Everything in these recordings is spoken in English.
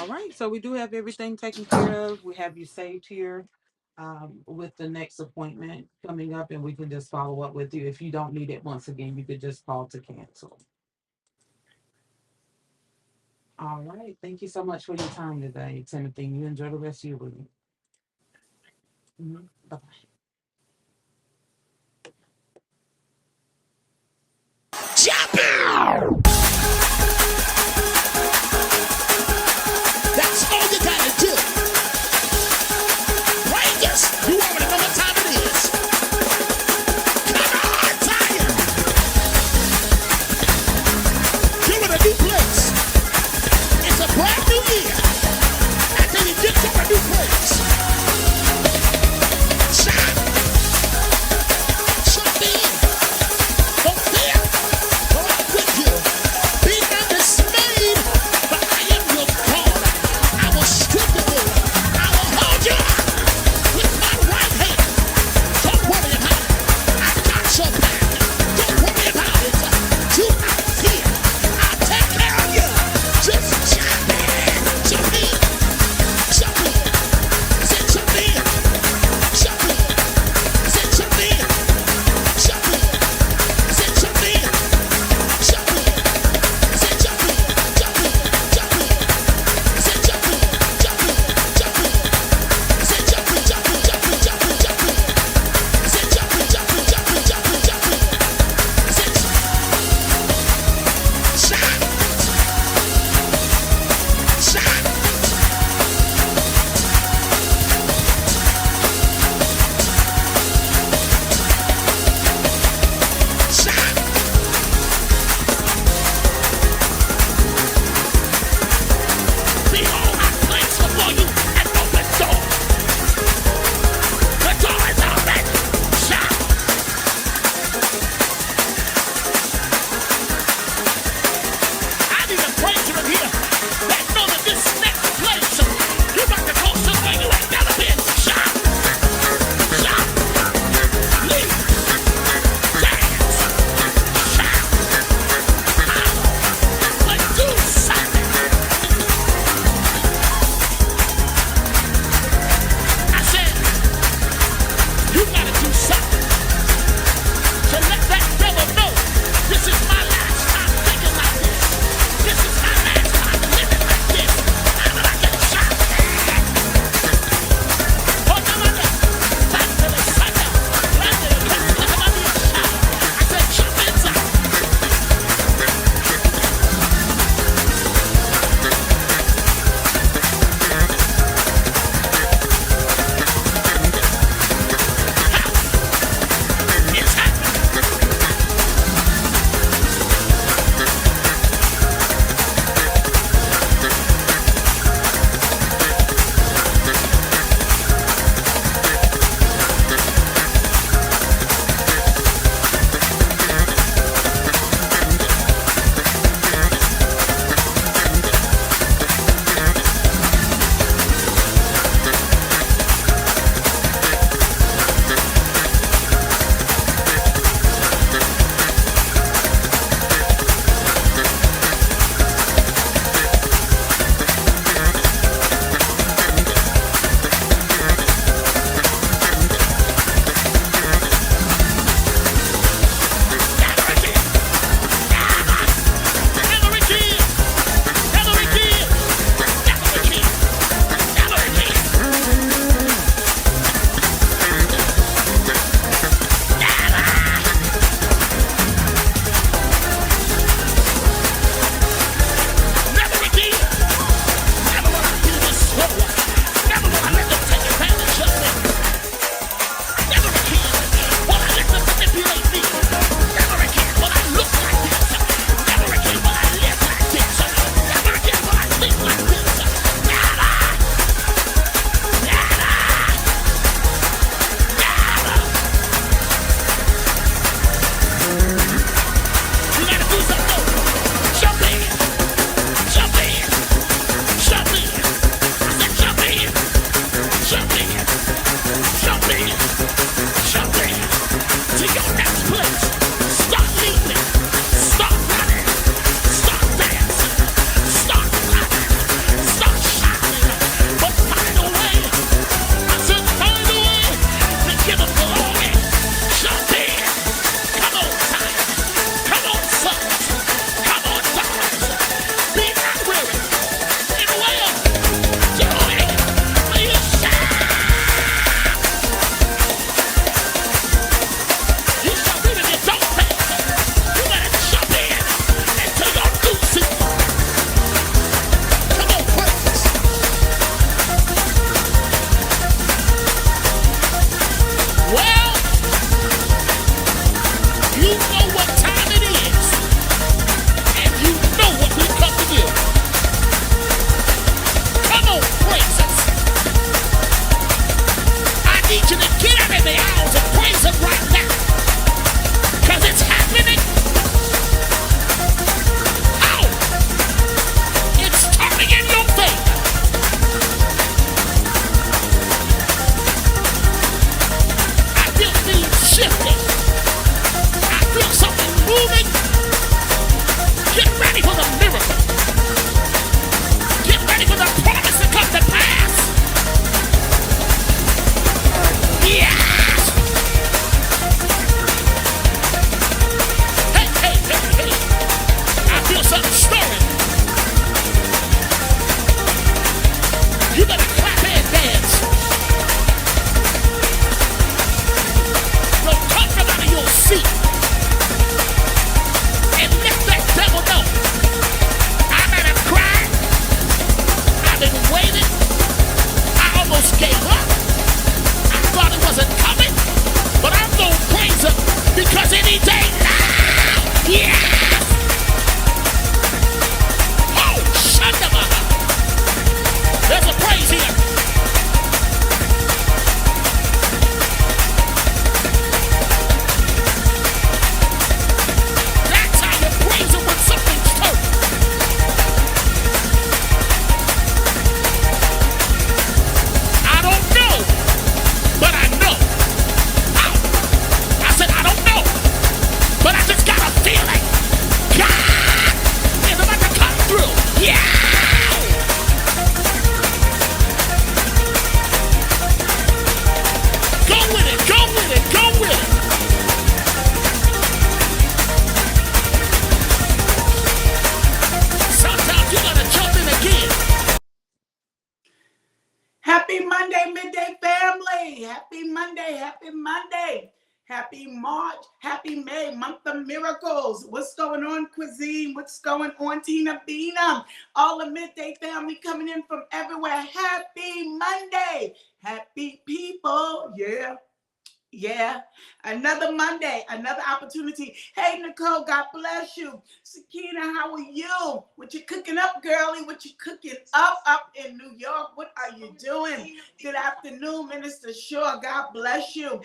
right, so we do have everything taken care of. We have you saved here with the next appointment coming up, and we can just follow up with you. If you don't need it once again, you could just call to cancel. All right, thank you so much for your time today, Timothy. You enjoy the rest of your week. Bye. Jump out! That's all you gotta do. Rangers, you already know what time it is. Come on, Tiger! You're in a new place. It's a brand new year. Until you get to a new place. Shout! Happy Monday. Happy Monday. Happy March. Happy May. Month of miracles. What's going on, Cuisine? What's going on, Tina Bina? All the Midday family coming in from everywhere. Happy Monday. Happy people. Yeah. Yeah, another Monday, another opportunity. Hey, Nicole, God bless you. Sakina, how are you? What you cooking up, girlie? What you cooking up in New York? What are you doing? Good afternoon, Minister Shaw. God bless you.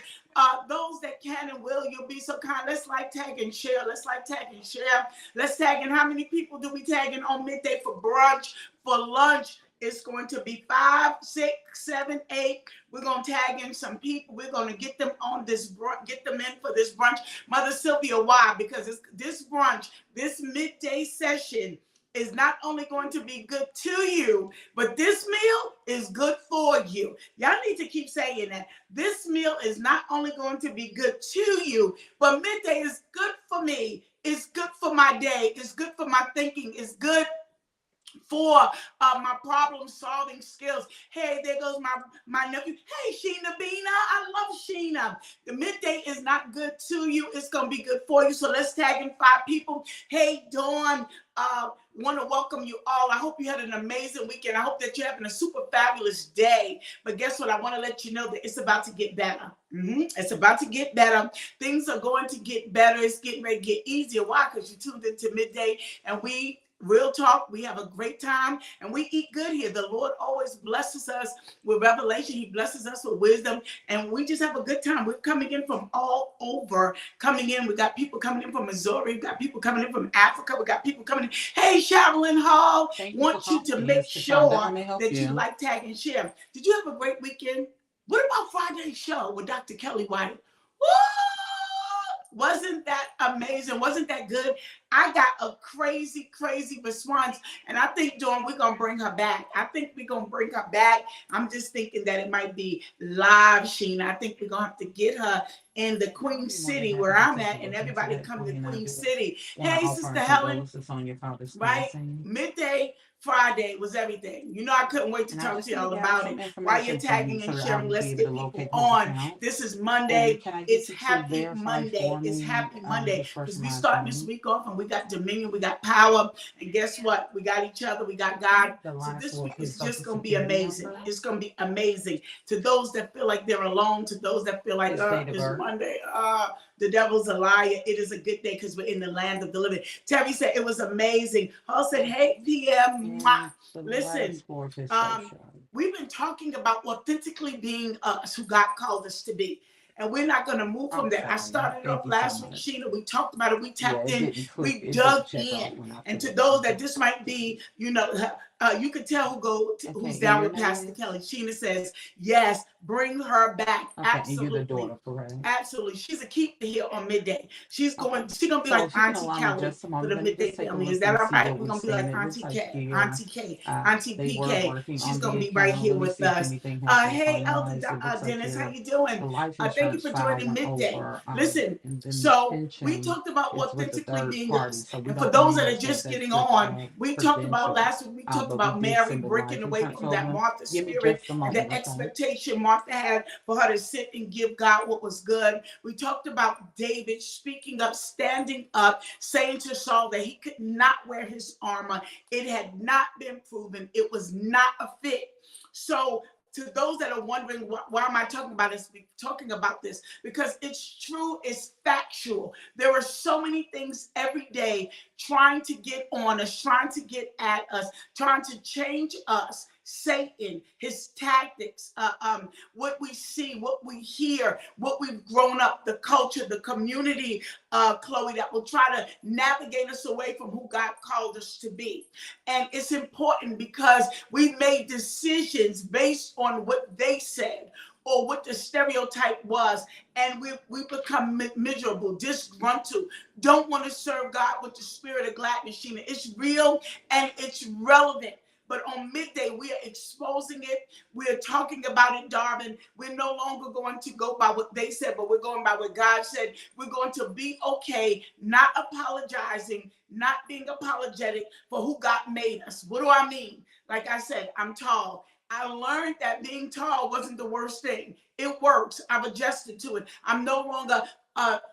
Those that can and will, you'll be so kind. Let's like, tag, and share. Let's like, tag, and share. Let's tag. And how many people do we tag in on midday for brunch, for lunch? It's going to be 5, 6, 7, 8. We're going to tag in some people. We're going to get them on this brunch, get them in for this brunch. Mother Sylvia, why? Because this brunch, this midday session is not only going to be good to you, but this meal is good for you. Y'all need to keep saying that. This meal is not only going to be good to you, but midday is good for me. It's good for my day. It's good for my thinking. It's good for my problem solving skills. Hey, there goes my nephew. Hey, Sheena Bina. I love Sheena. The midday is not good to you. It's going to be good for you. So let's tag in 5 people. Hey, Dawn. Want to welcome you all. I hope you had an amazing weekend. I hope that you're having a super fabulous day. But guess what? I want to let you know that it's about to get better. It's about to get better. Things are going to get better. It's getting ready to get easier. Why? Because you tuned into midday, and we real talk, we have a great time, and we eat good here. The Lord always blesses us with revelation. He blesses us with wisdom, and we just have a good time. We're coming in from all over, coming in. We got people coming in from Missouri. We got people coming in from Africa. We got people coming in. Hey, Sherilyn Hall, want you to make sure that you like, tag, and share. Did you have a great weekend? What about Friday's show with Dr. Kelly White? Woo! Wasn't that amazing? Wasn't that good? I got a crazy, crazy response. And I think, Dawn, we're going to bring her back. I think we're going to bring her back. I'm just thinking that it might be live, Sheena. I think we're going to have to get her in the Queen City where I'm at, and everybody come to Queen City. Hey, Sister Helen. Right? Midday Friday was everything. You know, I couldn't wait to talk to y'all about it. While you're tagging and sharing, let's get people on. This is Monday. It's Happy Monday. It's Happy Monday because we starting this week off, and we got dominion, we got power, and guess what? We got each other, we got God. So this week is just going to be amazing. It's going to be amazing. To those that feel like they're alone, to those that feel like, it's Monday, the devil's a liar. It is a good day because we're in the land of the living. Terry said it was amazing. Hall said, hey, PM. Listen, we've been talking about authentically being us, who God called us to be. And we're not going to move from that. I started off last week, Sheena. We talked about it. We tapped in. We dug in. And to those that this might be, you know, you could tell who's down with Pastor Kelly. Sheena says, yes, bring her back. Absolutely. Absolutely. She's a keeper here on midday. She's going to be like Auntie Kelly for the midday family. Is that all right? We're going to be like Auntie K, Auntie K, Auntie PK. She's going to be right here with us. Hey, Elder Dennis, how you doing? Thank you for joining midday. Listen, so we talked about authentically being us. And for those that are just getting on, we talked about last week, we talked about Mary breaking away from that Martha spirit and the expectation Martha had for her to sit and give God what was good. We talked about David speaking up, standing up, saying to Saul that he could not wear his armor. It had not been proven. It was not a fit. So to those that are wondering, why am I talking about this? Because it's true, it's factual. There are so many things every day trying to get on us, trying to get at us, trying to change us. Satan, his tactics, what we see, what we hear, what we've grown up, the culture, the community, Chloe, that will try to navigate us away from who God called us to be. And it's important because we've made decisions based on what they said or what the stereotype was, and we become miserable, disgruntled, don't want to serve God with the spirit of gladness. Sheena, it's real and it's relevant. But on midday, we are exposing it. We are talking about it, Darwin. We're no longer going to go by what they said, but we're going by what God said. We're going to be okay, not apologizing, not being apologetic for who God made us. What do I mean? Like I said, I'm tall. I learned that being tall wasn't the worst thing. It works. I've adjusted to it. I'm no longer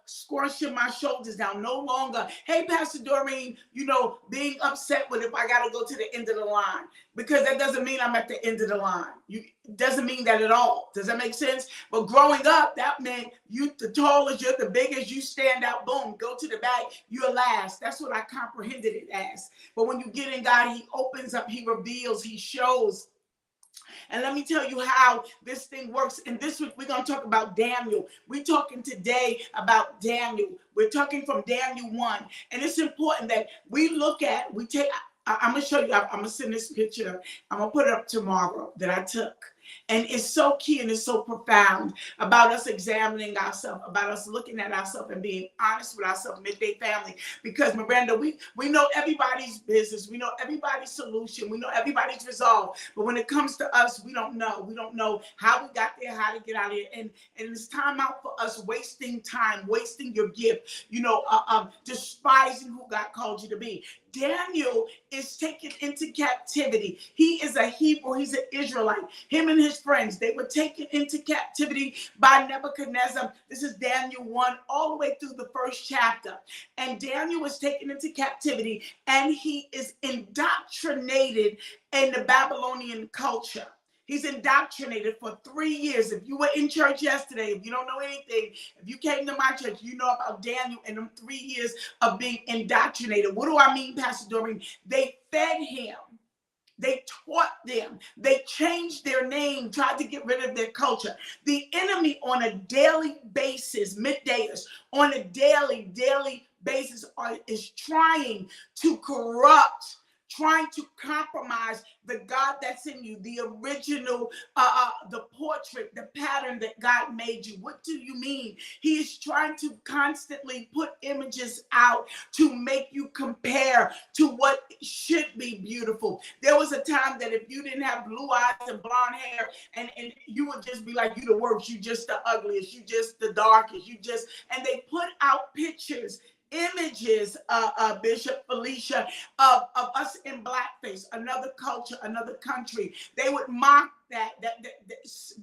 squashing my shoulders down. No longer, hey, Pastor Doreen, being upset with if I got to go to the end of the line, because that doesn't mean I'm at the end of the line. Doesn't mean that at all. Does that make sense? But growing up, that meant you, the tallest, you're the biggest, you stand out, boom, go to the back, you're last. That's what I comprehended it as. But when you get in God, he opens up, he reveals, he shows. And let me tell you how this thing works. And this week, we're going to talk about Daniel. We're talking today about Daniel. We're talking from Daniel 1. And it's important that we I'm going to show you, I'm going to send this picture. I'm going to put it up tomorrow that I took. And it's so key and it's so profound about us examining ourselves, about us looking at ourselves and being honest with ourselves, Midday family. Because Miranda, we know everybody's business. We know everybody's solution. We know everybody's resolve. But when it comes to us, we don't know. We don't know how we got there, how to get out of here. And it's time out for us wasting time, wasting your gift, despising who God called you to be. Daniel is taken into captivity. He is a Hebrew. He's an Israelite. Him and his friends, they were taken into captivity by Nebuchadnezzar. This is Daniel 1, all the way through the first chapter. And Daniel was taken into captivity, and he is indoctrinated in the Babylonian culture. He's indoctrinated for 3 years. If you were in church yesterday, if you don't know anything, if you came to my church, you know about Daniel and them 3 years of being indoctrinated. What do I mean, Pastor Doreen? They fed him. They taught them. They changed their name, tried to get rid of their culture. The enemy on a daily basis, middayers, on a daily basis is trying to corrupt, trying to compromise the God that's in you, the original, the portrait, the pattern that God made you. What do you mean? He is trying to constantly put images out to make you compare to what should be beautiful. There was a time that if you didn't have blue eyes and blonde hair, and you would just be like, you the worst, you just the ugliest, you just the darkest, and they put out pictures, images, Bishop Felicia, of us in blackface, another culture, another country. They would mock that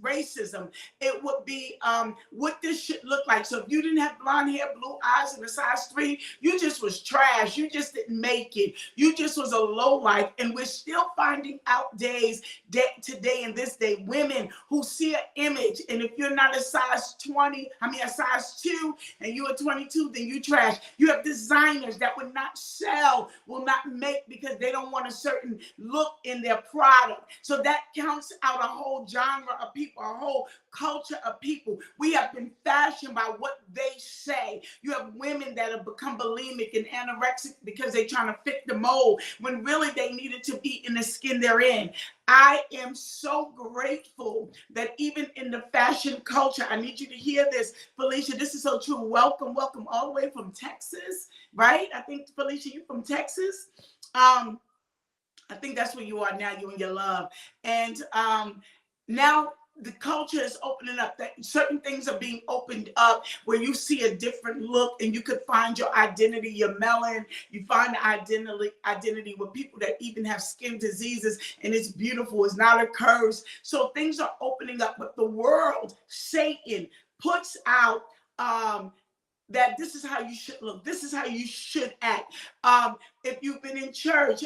racism. It would be what this should look like. So if you didn't have blonde hair, blue eyes, and a size 3, you just was trash. You just didn't make it. You just was a low life. And we're still finding out today in this day, women who see an image, and if you're not a size 2, and you're a 22, then you trash. You have designers that would not sell, will not make, because they don't want a certain look in their product. So that counts out a whole genre of people, a whole culture of people. We have been fashioned by what they say. You have women that have become bulimic and anorexic because they're trying to fit the mold when really they needed to be in the skin they're in. I am so grateful that even in the fashion culture, I need you to hear this, Felicia. This is so true. Welcome all the way from Texas, right? I think, Felicia, you from Texas? I think that's where you are now, you and your love. And now the culture is opening up, that certain things are being opened up where you see a different look and you could find your identity, your melanin. You find the identity with people that even have skin diseases, and it's beautiful. It's not a curse. So things are opening up, but the world, Satan, puts out that this is how you should look. This is how you should act. If you've been in church,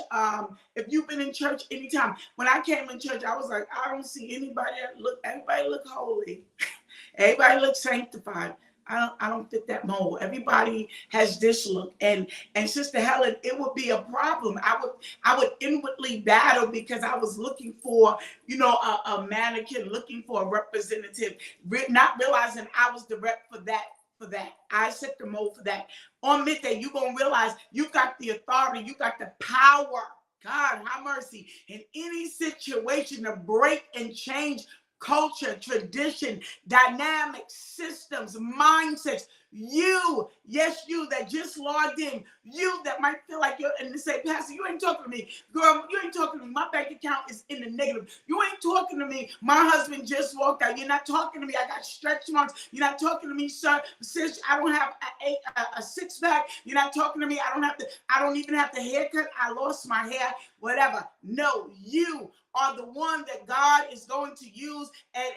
anytime. When I came in church, I was like, I don't see anybody everybody look holy. Everybody look sanctified. I don't fit that mold. Everybody has this look. And Sister Helen, it would be a problem. I would inwardly battle because I was looking for, a mannequin, looking for a representative, not realizing I was the rep for that. I set the mold for that. On midday, you're going to realize you got the authority, you got the power. God, have mercy. In any situation to break and change culture, tradition, dynamics, systems, mindsets. You that just logged in, you that might feel like you're, and they say, Pastor, you ain't talking to me. Girl, you ain't talking to me. My bank account is in the negative. You ain't talking to me. My husband just walked out. You're not talking to me. I got stretch marks. You're not talking to me, sir. Sis, I don't have a six-pack. You're not talking to me. I don't even have the haircut. I lost my hair, whatever. No, you are the one that God is going to use and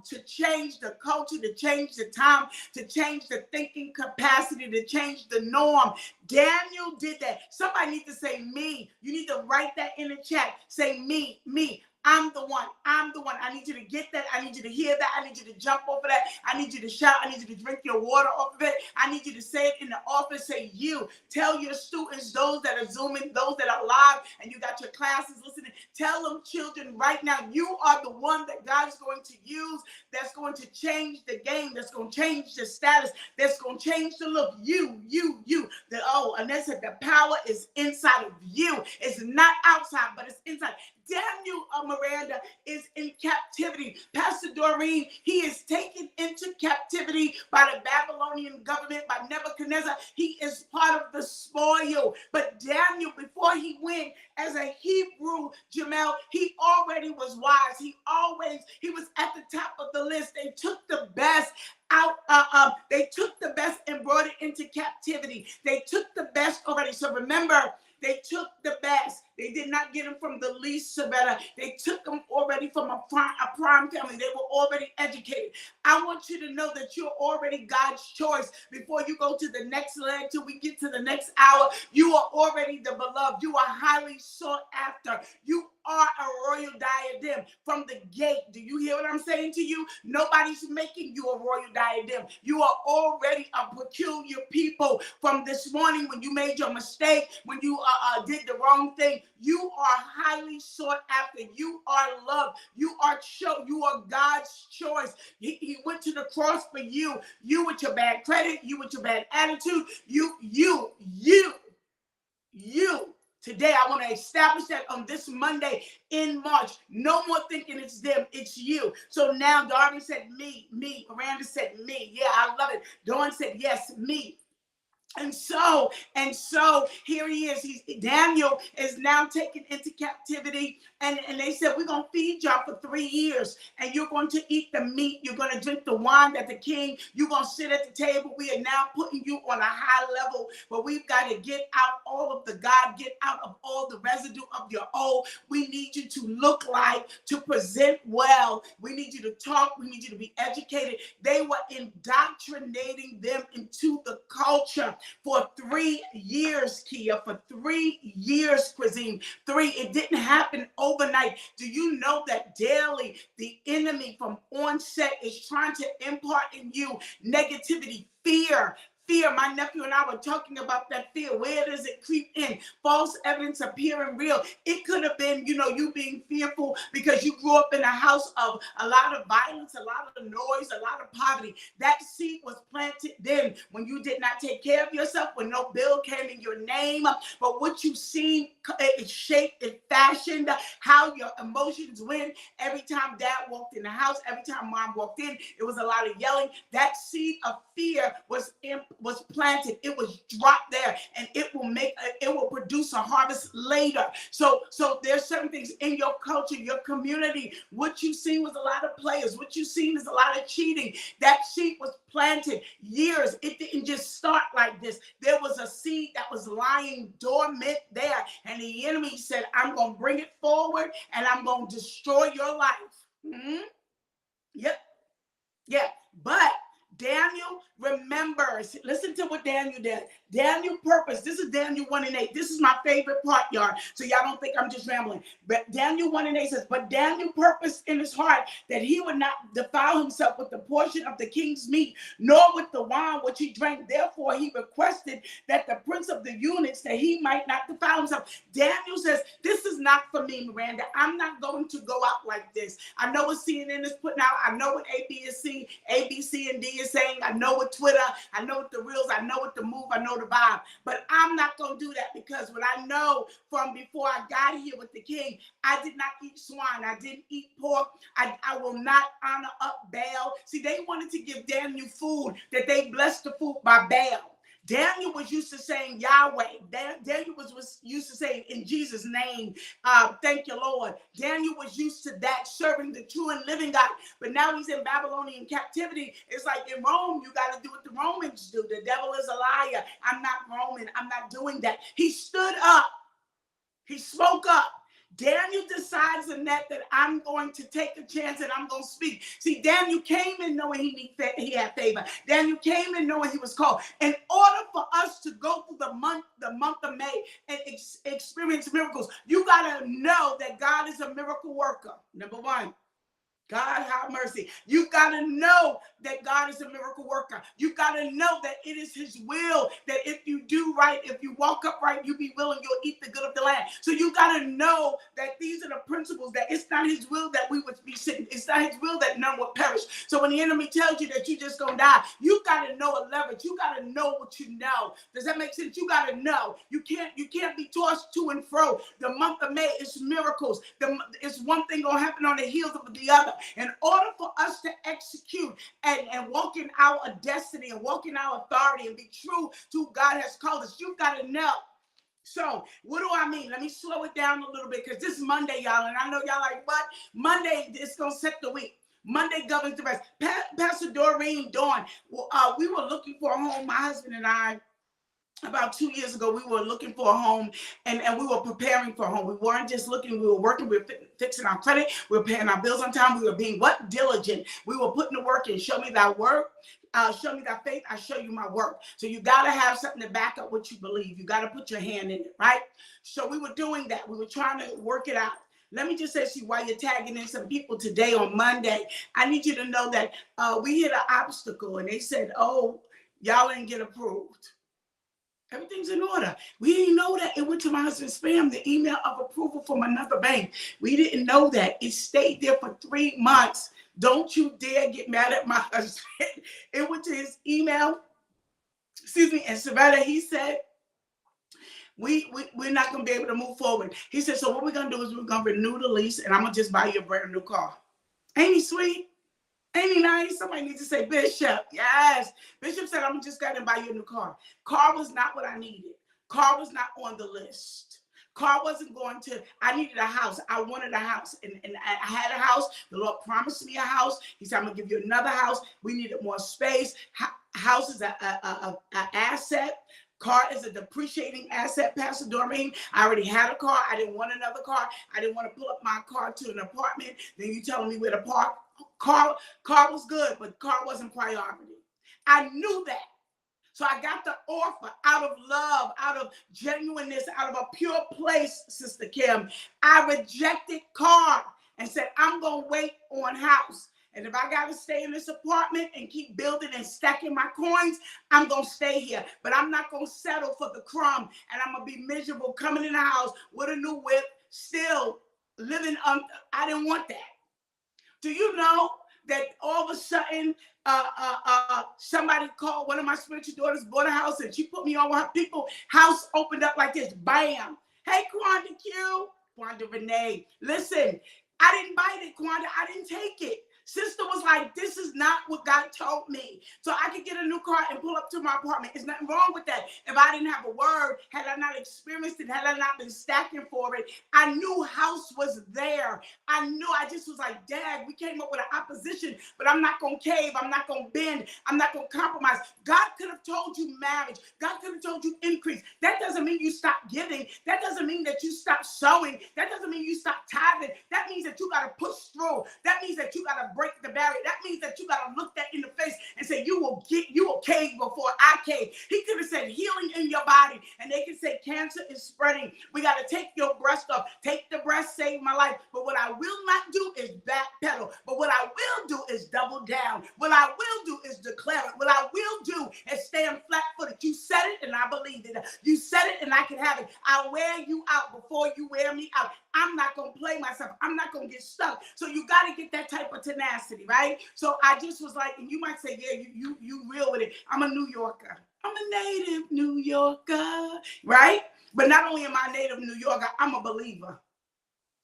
to change the culture, to change the time, to change the thinking capacity, to change the norm. Daniel did that. Somebody need to say me. You need to write that in the chat. Say me, me. I'm the one. I'm the one. I need you to get that. I need you to hear that. I need you to jump over that. I need you to shout. I need you to drink your water off of it. I need you to say it in the office. Say you. Tell your students, those that are Zooming, those that are live, and you got your classes listening. Tell them, children, right now, you are the one that God is going to use, that's going to change the game, that's going to change the status, that's going to change the look. You. And they said the power is inside of you. It's not outside, but it's inside. Daniel Miranda is in captivity. Pastor Doreen, he is taken into captivity by the Babylonian government, by Nebuchadnezzar. He is part of the spoil. But Daniel, before he went as a Hebrew, Jamel, he already was wise. He was at the top of the list. They took the best out. They took the best and brought it into captivity. They took the best already. So remember, they took the best. They did not get them from the least to better. They took them already from a prime family. They were already educated. I want you to know that you're already God's choice. Before you go to the next leg, till we get to the next hour, you are already the beloved. You are highly sought after. You are a royal diadem from the gate. Do you hear what I'm saying to you? Nobody's making you a royal diadem. You are already a peculiar people. From this morning when you made your mistake, when you did the wrong thing, you are highly sought after. You are loved. You are God's choice. He went to the cross for you. You with your bad credit, you with your bad attitude, you. Today, I want to establish that on this Monday in March. No more thinking it's them, it's you. So now Darby said me. Miranda said me. Yeah, I love it. Dawn said yes, me. And so here he is. Daniel is now taken into captivity. And they said, we're going to feed y'all for 3 years. And you're going to eat the meat. You're going to drink the wine that the king. You're going to sit at the table. We are now putting you on a high level. But we've got to get out all of the God. Get out of all the residue of your old. We need you to look like, to present well. We need you to talk. We need you to be educated. They were indoctrinating them into the culture. For 3 years, Kia, for 3 years, Cuisine. 3, it didn't happen overnight. Do you know that daily the enemy from onset is trying to impart in you negativity, fear? My nephew and I were talking about that fear. Where does it creep in? False evidence appearing real. It could have been, you being fearful because you grew up in a house of a lot of violence, a lot of noise, a lot of poverty. That seed was planted then when you did not take care of yourself, when no bill came in your name. But what you seen, it shaped, it fashioned how your emotions went. Every time dad walked in the house, every time mom walked in, it was a lot of yelling. That seed of fear was planted. It was dropped there, and it will produce a harvest later. So there's certain things in your culture, your community. What you seen was a lot of players. What you seen is a lot of cheating. That seed was planted years. It didn't just start like this. There was a seed that was lying dormant there, and the enemy said, I'm going to bring it forward, and I'm going to destroy your life. Yep. Yeah. But Daniel remembers. Listen to what Daniel did. Daniel purpose. This is Daniel 1:8. This is my favorite part, y'all. So y'all don't think I'm just rambling. But Daniel 1:8 says, but Daniel purposed in his heart that he would not defile himself with the portion of the king's meat, nor with the wine which he drank. Therefore, he requested that the prince of the eunuchs, that he might not defile himself. Daniel says, this is not for me, Miranda. I'm not going to go out like this. I know what CNN is putting out. I know what ABC and D is saying. I know what Twitter, I know what the reels, I know what the move, I know the vibe. But I'm not going to do that, because what I know from before I got here with the king, I did not eat swine. I didn't eat pork. I will not honor up Baal. See, they wanted to give Daniel food that they blessed the food by Baal. Daniel was used to saying Yahweh. Daniel was used to saying in Jesus' name, thank you, Lord. Daniel was used to that, serving the true and living God. But now he's in Babylonian captivity. It's like in Rome, you got to do what the Romans do. The devil is a liar. I'm not Roman. I'm not doing that. He stood up. He spoke up. Daniel decides in that I'm going to take a chance and I'm going to speak. See, Daniel came in knowing he had favor. Daniel came in knowing he was called. In order for us to go through the month of May and experience miracles, you got to know that God is a miracle worker. Number one. God have mercy. You got to know that God is a miracle worker. You got to know that it is his will that if you do right, if you walk upright, you be willing, you'll eat the good of the land. So you got to know that these are the principles, that it's not his will that we would be sitting. It's not his will that none would perish. So when the enemy tells you that you just going to die, you got to know a leverage. You got to know what you know. Does that make sense? You got to know. You can't be tossed to and fro. The month of May is miracles. It's one thing going to happen on the heels of the other. In order for us to execute and walk in our destiny and walk in our authority and be true to who God has called us, you've got to know. So what do I mean? Let me slow it down a little bit because this is Monday, y'all. And I know y'all like, what? Monday is going to set the week. Monday governs the rest. Pastor Doreen Dawn, we were looking for a home, my husband and I. About 2 years ago, we were looking for a home and we were preparing for a home. We weren't just looking, we were working, we were fixing our credit, we were paying our bills on time, we were being what? Diligent. We were putting the work in. Show me thy work, show me thy faith, I show you my work. So you got to have something to back up what you believe. You got to put your hand in it, right? So we were doing that. We were trying to work it out. Let me just say, see, while you're tagging in some people today on Monday, I need you to know that we hit an obstacle and they said, oh, y'all didn't get approved. Everything's in order. We didn't know that. It went to my husband's spam, the email of approval from another bank. We didn't know that. It stayed there for 3 months. Don't you dare get mad at my husband. It went to his email. Excuse me. And Savannah, he said, we're not going to be able to move forward. He said, so what we're going to do is we're going to renew the lease and I'm going to just buy you a brand new car. Ain't he sweet? Ain't he nice? Somebody needs to say, Bishop. Yes. Bishop said, I'm just going to buy you a new car. Car was not what I needed. Car was not on the list. Car wasn't going to, I needed a house. I wanted a house. And I had a house. The Lord promised me a house. He said, I'm going to give you another house. We needed more space. House is an asset. Car is a depreciating asset, Pastor Doreen. I already had a car. I didn't want another car. I didn't want to pull up my car to an apartment. Then you telling me where to park. Car was good, but car wasn't priority. I knew that. So I got the offer out of love, out of genuineness, out of a pure place, Sister Kim. I rejected car and said, I'm going to wait on house. And if I got to stay in this apartment and keep building and stacking my coins, I'm going to stay here. But I'm not going to settle for the crumb. And I'm going to be miserable coming in the house with a new whip, still living I didn't want that. Do you know that all of a sudden somebody called, one of my spiritual daughters bought a house and she put me on with her people. House opened up like this. Bam. Hey, Quanda Q. Quanda Renee. Listen, I didn't buy it, Quanda. I didn't take it. Sister was like, this is not what God told me. So I could get a new car and pull up to my apartment. There's nothing wrong with that. If I didn't have a word, had I not experienced it, had I not been stacking for it, I knew house was there. I knew, I just was like, Dad, we came up with an opposition, but I'm not going to cave. I'm not going to bend. I'm not going to compromise. God could have told you marriage. God could have told you increase. That doesn't mean you stop giving. That doesn't mean that you stop sowing. That doesn't mean you stop tithing. That means that you got to push through. That means that you got to break the barrier. That means that you got to look that in the face and say, you will cave before I cave. He could have said healing in your body, and they could say cancer is spreading. We got to take your breast off. Take the breast, save my life. But what I will not do is backpedal. But what I will do is double down. What I will do is declare it. What I will do is stand flat-footed. You said it, and I believed it. You said it, and I can have it. I'll wear you out before you wear me out. I'm not going to play myself. I'm not going to get stuck. So you got to get that type of tenacity, right? So I just was like, and you might say, yeah, you real with it. I'm a New Yorker. I'm a native New Yorker, right? But not only am I a native New Yorker, I'm a believer.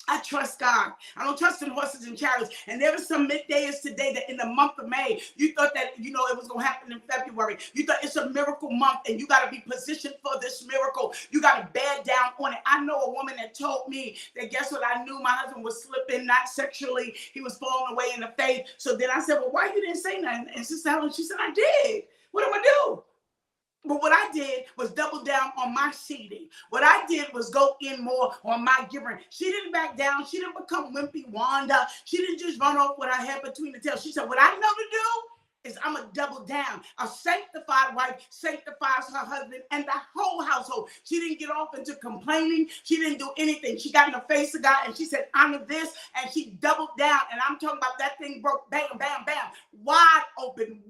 I trust God. I don't trust in horses and chariots. And there was some middays today that in the month of May, you thought that, it was going to happen in February. You thought it's a miracle month and you got to be positioned for this miracle. You got to bed down on it. I know a woman that told me that, guess what? I knew my husband was slipping, not sexually. He was falling away in the faith. So then I said, well, why you didn't say nothing? And Sister Helen, she said, I did. What am I do? But what I did was double down on my seeding. What I did was go in more on my giving. She didn't back down. She didn't become wimpy Wanda. She didn't just run off what I had between the tails. She said, what I know to do is I'm going to double down. A sanctified wife sanctifies her husband and the whole household. She didn't get off into complaining. She didn't do anything. She got in the face of God and she said, honor this. And she doubled down. And I'm talking about that thing broke, bam, bam, bam, wide open,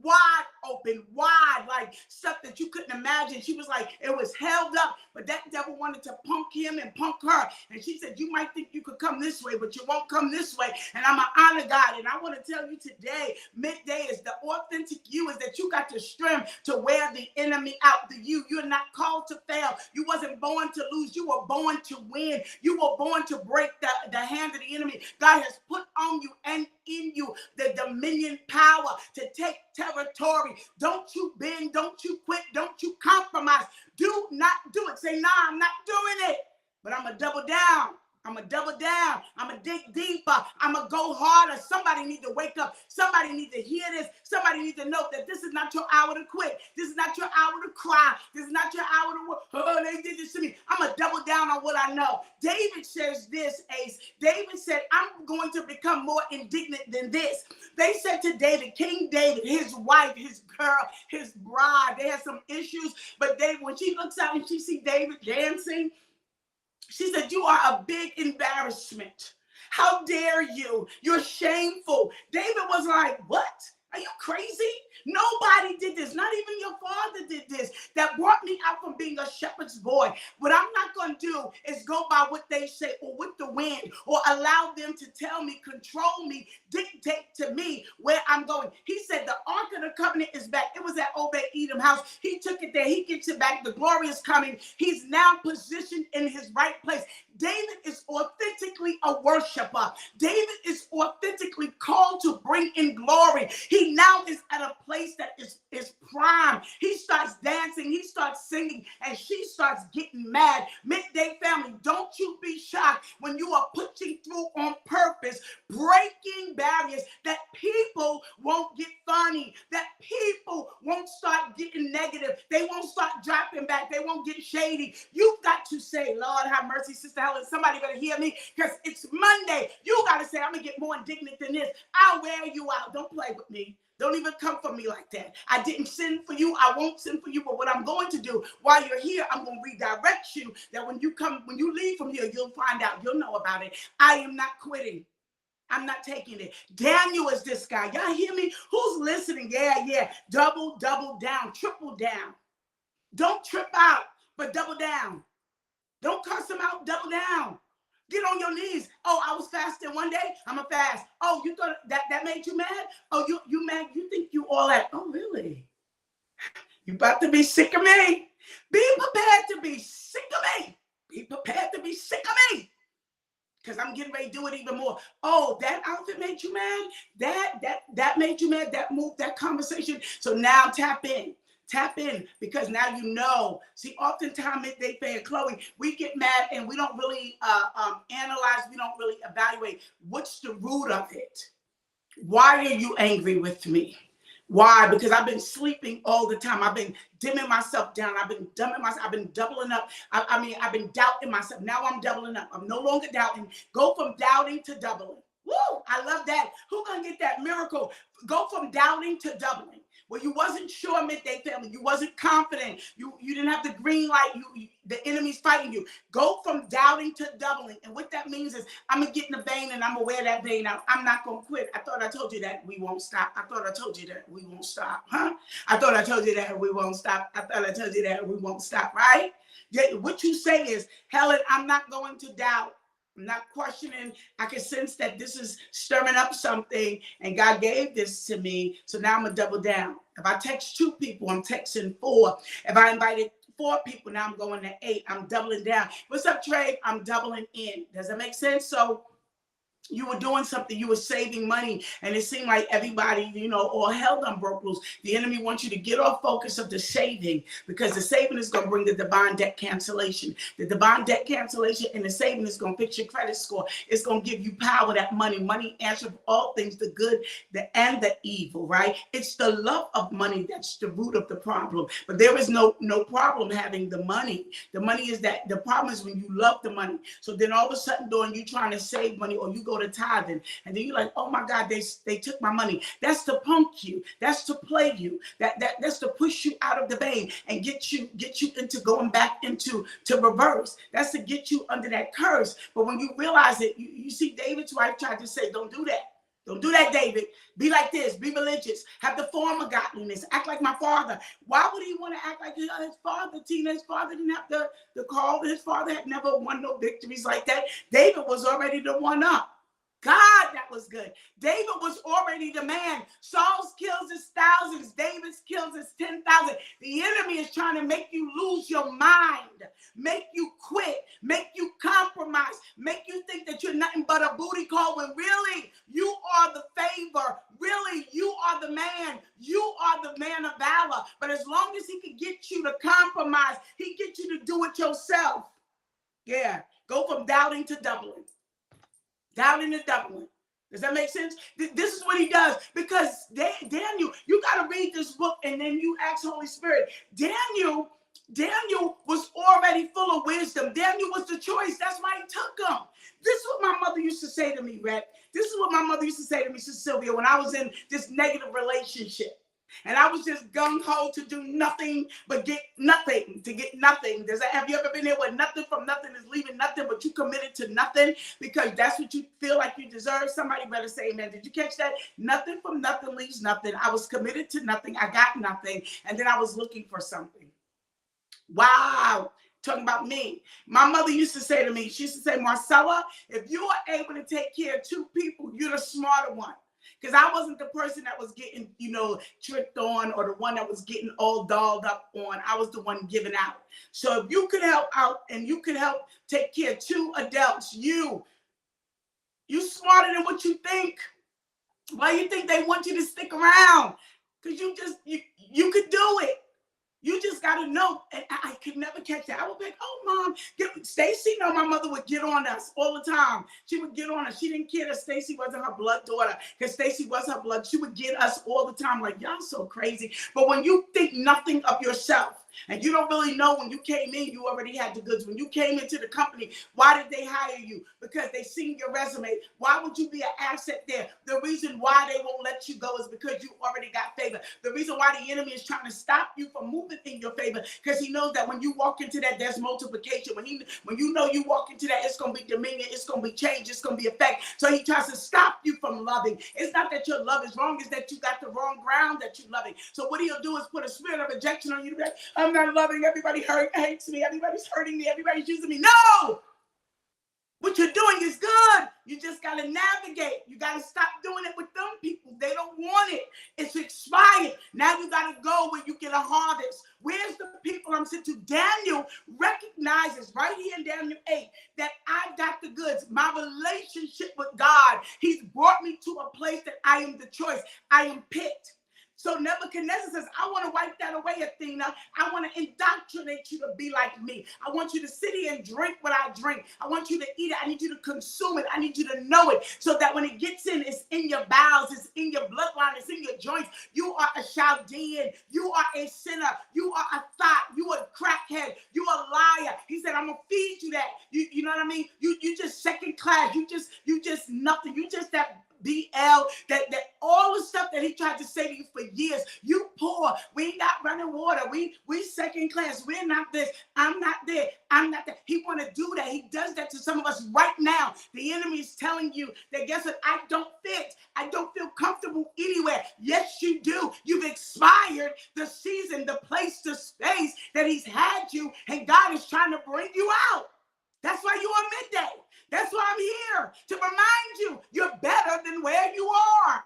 like stuff that you couldn't imagine. She was like, it was held up, but that devil wanted to punk him and punk her. And she said, you might think you could come this way, but you won't come this way. And I'm going to honor God. And I want to tell you today, midday is the authentic you, is that you got the strength to wear the enemy out. You're not called to fail. You wasn't born to lose. You were born to win. You were born to break the hand of the enemy. God has put on you and in you the dominion power to take territory. Don't you bend, don't you quit, don't you compromise. Do not do it. Say, nah, I'm not doing it, but I'm going to double down. I'm going to double down. I'm going to dig deeper. I'm going to go harder. Somebody need to wake up. Somebody need to hear this. Somebody need to know that this is not your hour to quit. This is not your hour to cry. This is not your hour to work. Oh, they did this to me. I'm going to double down on what I know. David says this, Ace. David said, I'm going to become more indignant than this. They said to David, King David, his wife, his girl, his bride, they had some issues. But when she looks out and she sees David dancing, she said, you are a big embarrassment. How dare you? You're shameful. David was like, what? Are you crazy? Nobody did this. Not even your father did this. That brought me out from being a shepherd's boy. What I'm not going to do is go by what they say or with the wind or allow them to tell me, control me, dictate to me where I'm going. He said the Ark of the Covenant is back. It was at Obed-Edom house. He took it there. He gets it back. The glory is coming. He's now positioned in his right place. David is authentically a worshiper. David is authentically called to bring in glory. He now is at a place that is prime. He starts dancing, he starts singing, and she starts getting mad. Midday family, don't you be shocked when you are pushing through on purpose, breaking barriers, that people won't get funny, that people won't start getting negative, they won't start dropping back, they won't get shady. You've got to say, Lord have mercy, Sister Helen, somebody better hear me, because it's Monday. You got to say, I'm going to get more indignant than this. I'll wear you out. Don't play with me. Don't even come for me like that. I didn't sin for you. I won't sin for you. But what I'm going to do while you're here, I'm going to redirect you, that when you leave from here, you'll find out. You'll know about it. I am not quitting. I'm not taking it. Daniel is this guy. Y'all hear me? Who's listening? Yeah. Double down. Triple down. Don't trip out, but double down. Don't cuss him out. Double down. Get on your knees. Oh, I was fasting one day. I'm a fast. Oh, you thought that made you mad? Oh, you mad? You think you all that? Oh, really? You about to be sick of me? Be prepared to be sick of me. Be prepared to be sick of me. Because I'm getting ready to do it even more. Oh, that outfit made you mad? That made you mad? That move, that conversation. So now tap in. Tap in, because now you know. See, oftentimes, Midday Fan, Chloe, we get mad and we don't really analyze. We don't really evaluate. What's the root of it? Why are you angry with me? Why? Because I've been sleeping all the time. I've been dimming myself down. I've been dumbing myself. I've been doubling up. I've been doubting myself. Now I'm doubling up. I'm no longer doubting. Go from doubting to doubling. Woo! I love that. Who gonna get that miracle? Go from doubting to doubling. Well, you wasn't sure, Midday Family. You wasn't confident. You didn't have the green light. The enemy's fighting you. Go from doubting to doubling. And what that means is I'm going to get in the vein and I'm going to wear that vein out. I'm not going to quit. I thought I told you that we won't stop. I thought I told you that we won't stop. Huh? I thought I told you that we won't stop. I thought I told you that we won't stop. Right? What you say is, Helen, I'm not going to doubt. I'm not questioning. I can sense that this is stirring up something, and God gave this to me. So now I'm going to double down. If I text 2 people, I'm texting 4. If I invited 4 people, now I'm going to 8. I'm doubling down. What's up, Trey? I'm doubling in. Does that make sense? So You were doing something, you were saving money, and it seemed like everybody, all hell done broke loose. The enemy wants you to get off focus of the saving, because the saving is going to bring the divine debt cancellation. The divine debt cancellation and the saving is going to fix your credit score. It's going to give you power. That money answers all things, the good, and the evil, right? It's the love of money that's the root of the problem. But there is no problem having the money. The money is that the problem is when you love the money. So then all of a sudden, during you trying to save money, or you go to tithing, and then you're like, oh my God, they took my money. That's to punk you. That's to play you. That's to push you out of the vein and get you into going back into reverse. That's to get you under that curse. But when you realize it, you see David's wife tried to say, don't do that. Don't do that, David. Be like this. Be religious. Have the form of godliness. Act like my father. Why would he want to act like his father, Tina? His father didn't have the call. His father had never won no victories like that. David was already the one up. God, that was good. David was already the man. Saul's kills his thousands. David's kills his 10,000. The enemy is trying to make you lose your mind, make you quit, make you compromise, make you think that you're nothing but a booty call, when really you are the favor. Really, you are the man. You are the man of valor. But as long as he can get you to compromise, he gets you to do it yourself. Yeah, go from doubting to doubling. Doubting and doubling. Does that make sense? This is what he does. Because Daniel, you got to read this book and then you ask Holy Spirit. Daniel was already full of wisdom. Daniel was the choice. That's why he took him. This is what my mother used to say to me, Red. This is what my mother used to say to me, Sister Sylvia, when I was in this negative relationship. And I was just gung-ho to do nothing but get nothing, to get nothing. Have you ever been there where nothing from nothing is leaving nothing, but you committed to nothing because that's what you feel like you deserve? Somebody better say amen. Did you catch that? Nothing from nothing leaves nothing. I was committed to nothing. I got nothing. And then I was looking for something. Wow. Talking about me. My mother used to say to me, she used to say, Marcella, if you are able to take care of two people, you're the smarter one. Because I wasn't the person that was getting, tricked on, or the one that was getting all dolled up on. I was the one giving out. So if you could help out and you could help take care of two adults, you smarter than what you think. Why you think they want you to stick around? Because you could do it. You just got to know. And I could never catch that. I would be like, oh, Mom. Stacy, my mother would get on us all the time. She would get on us. She didn't care that Stacy wasn't her blood daughter, because Stacy was her blood. She would get us all the time. Like, y'all so crazy. But when you think nothing of yourself, and you don't really know, when you came in, you already had the goods. When you came into the company, why did they hire you? Because they seen your resume. Why would you be an asset there? The reason why they won't let you go is because you already got favor. The reason why the enemy is trying to stop you from moving in your favor, because he knows that when you walk into that, there's multiplication. When you know you walk into that, it's going to be dominion, it's going to be change, it's going to be effect. So he tries to stop you from loving. It's not that your love is wrong, it's that you got the wrong ground that you're loving. So what he'll do is put a spirit of rejection on you to be like, I'm not loving. Everybody hates me. Everybody's hurting me. Everybody's using me. No! What you're doing is good. You just got to navigate. You got to stop doing it with them people. They don't want it. It's expired. Now you got to go where you get a harvest. Where's the people I'm saying to? Daniel recognizes right here in Daniel 8 that I got the goods. My relationship with God, he's brought me to a place that I am the choice. I am picked. So Nebuchadnezzar says, I want to wipe that away, Athena. I want to indoctrinate you to be like me. I want you to sit here and drink what I drink. I want you to eat it. I need you to consume it. I need you to know it, so that when it gets in, it's in your bowels, it's in your bloodline, it's in your joints. You are a Chaldean. You are a sinner. You are a thought. You are a crackhead. You are a liar. He said, I'm going to feed you that. You know what I mean? You just second class. You just nothing. You just that BL, that all the stuff that he tried to say to you for years. You poor. We ain't got running water. We second class. We're not this. I'm not there. I'm not that. He want to do that. He does that to some of us right now. The enemy is telling you that, guess what? I don't fit. I don't feel comfortable anywhere. Yes, you do. You've expired the season, the place, the space that he's had you, and God is trying to bring you out. That's why you're on midday. That's why I'm here, to remind you, you're better than where you are.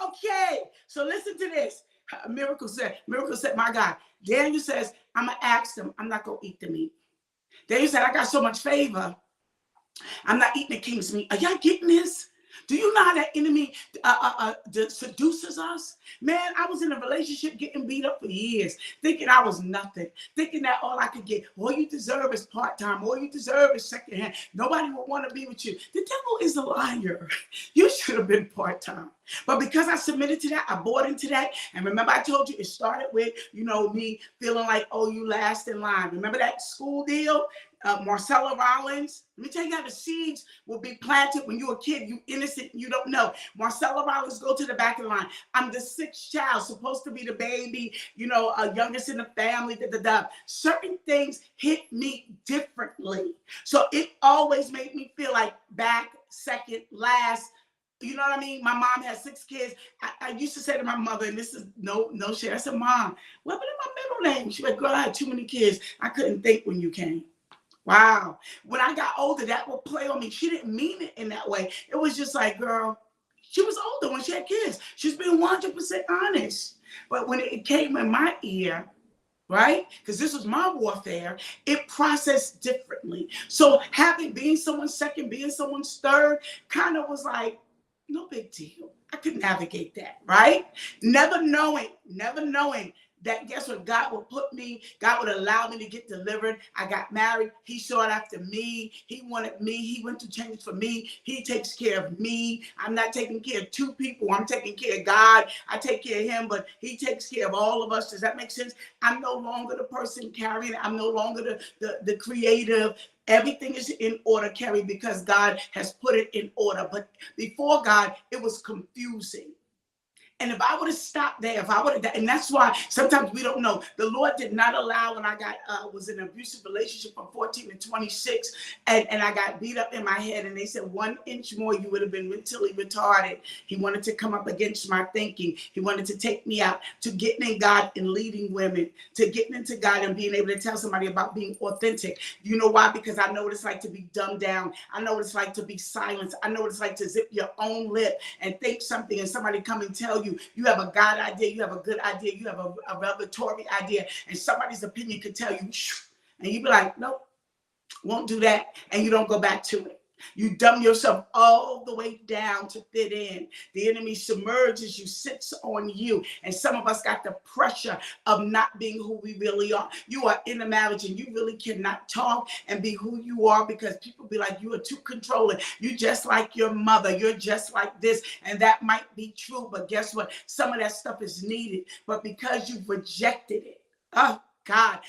Okay, so listen to this. Miracle said, my God. Daniel says, I'm going to ask them. I'm not going to eat the meat. Daniel said, I got so much favor. I'm not eating the king's meat. Are y'all getting this? Do you know how that enemy seduces us? Man, I was in a relationship getting beat up for years, thinking I was nothing, thinking that all I could get, all you deserve is part-time, all you deserve is secondhand. Nobody will want to be with you. The devil is a liar. You should have been part-time. But because I submitted to that, I bought into that. And remember, I told you it started with, me feeling like, oh, you last in line. Remember that school deal? Marcella Rollins. Let me tell you how the seeds will be planted when you're a kid. You innocent, you don't know. Marcella Rollins, go to the back of the line. I'm the sixth child, supposed to be the baby, youngest in the family. Certain things hit me differently. So it always made me feel like back, second, last. You know what I mean? My mom had 6 kids. I used to say to my mother, and this is no shit. I said, Mom, what was my middle name? She went, girl, I had too many kids. I couldn't think when you came. Wow. When I got older, that would play on me. She didn't mean it in that way. It was just like, girl, she was older when she had kids. She's been 100% honest. But when it came in my ear, right? Because this was my warfare, it processed differently. So being someone's second, being someone's third, kind of was like, no big deal. I could navigate that, right? Never knowing that, guess what, God would allow me to get delivered. I got married. He sought after me. He wanted me. He went to change for me. He takes care of me. I'm not taking care of 2 people. I'm taking care of God. I take care of him, but he takes care of all of us. Does that make sense? I'm no longer the person carrying it. I'm no longer the creative. Everything is in order, Carrie, because God has put it in order. But before God, it was confusing. And if I would have stopped there, and that's why sometimes we don't know. The Lord did not allow when I was in an abusive relationship from 14 to 26, and I got beat up in my head, and they said 1 inch more, you would have been mentally retarded. He wanted to come up against my thinking. He wanted to take me out, to getting in God and leading women, to getting into God and being able to tell somebody about being authentic. You know why? Because I know what it's like to be dumbed down. I know what it's like to be silenced. I know what it's like to zip your own lip and think something and somebody come and tell you, you have a God idea, you have a good idea, you have a revelatory idea, and somebody's opinion could tell you, and you be like, nope, won't do that, and you don't go back to it. You dumb yourself all the way down to fit in. The enemy submerges you, sits on you. And some of us got the pressure of not being who we really are. You are in a marriage and you really cannot talk and be who you are because people be like, you are too controlling. You just like your mother. You're just like this. And that might be true. But guess what? Some of that stuff is needed. But because you've rejected it, God,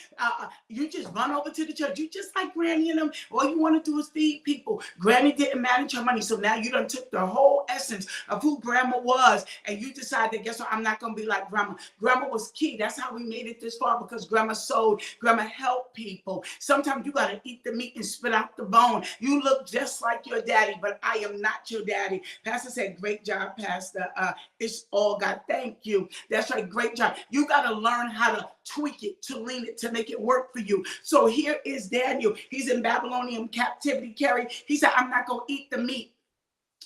you just run over to the church. You just like Granny and them. All you want to do is feed people. Granny didn't manage her money. So now you done took the whole essence of who Grandma was. And you decided, guess what? I'm not going to be like Grandma. Grandma was key. That's how we made it this far because Grandma sold. Grandma helped people. Sometimes you got to eat the meat and spit out the bone. You look just like your daddy, but I am not your daddy. Pastor said, great job, Pastor. It's all God. Thank you. That's right. Great job. You got to learn how to tweak it, to lean it, to make it work for you. So here is Daniel. He's in Babylonian captivity, Carrie. He said, I'm not going to eat the meat.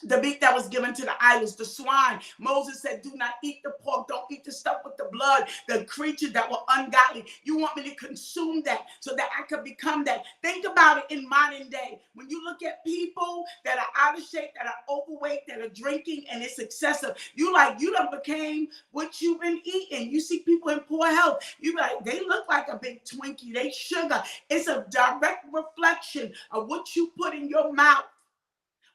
The meat that was given to the idols, the swine. Moses said, do not eat the pork. Don't eat the stuff with the blood, the creatures that were ungodly. You want me to consume that so that I could become that. Think about it in modern day. When you look at people that are out of shape, that are overweight, that are drinking, and it's excessive, you done became what you've been eating. You see people in poor health. You be like, they look like a big Twinkie. They sugar. It's a direct reflection of what you put in your mouth.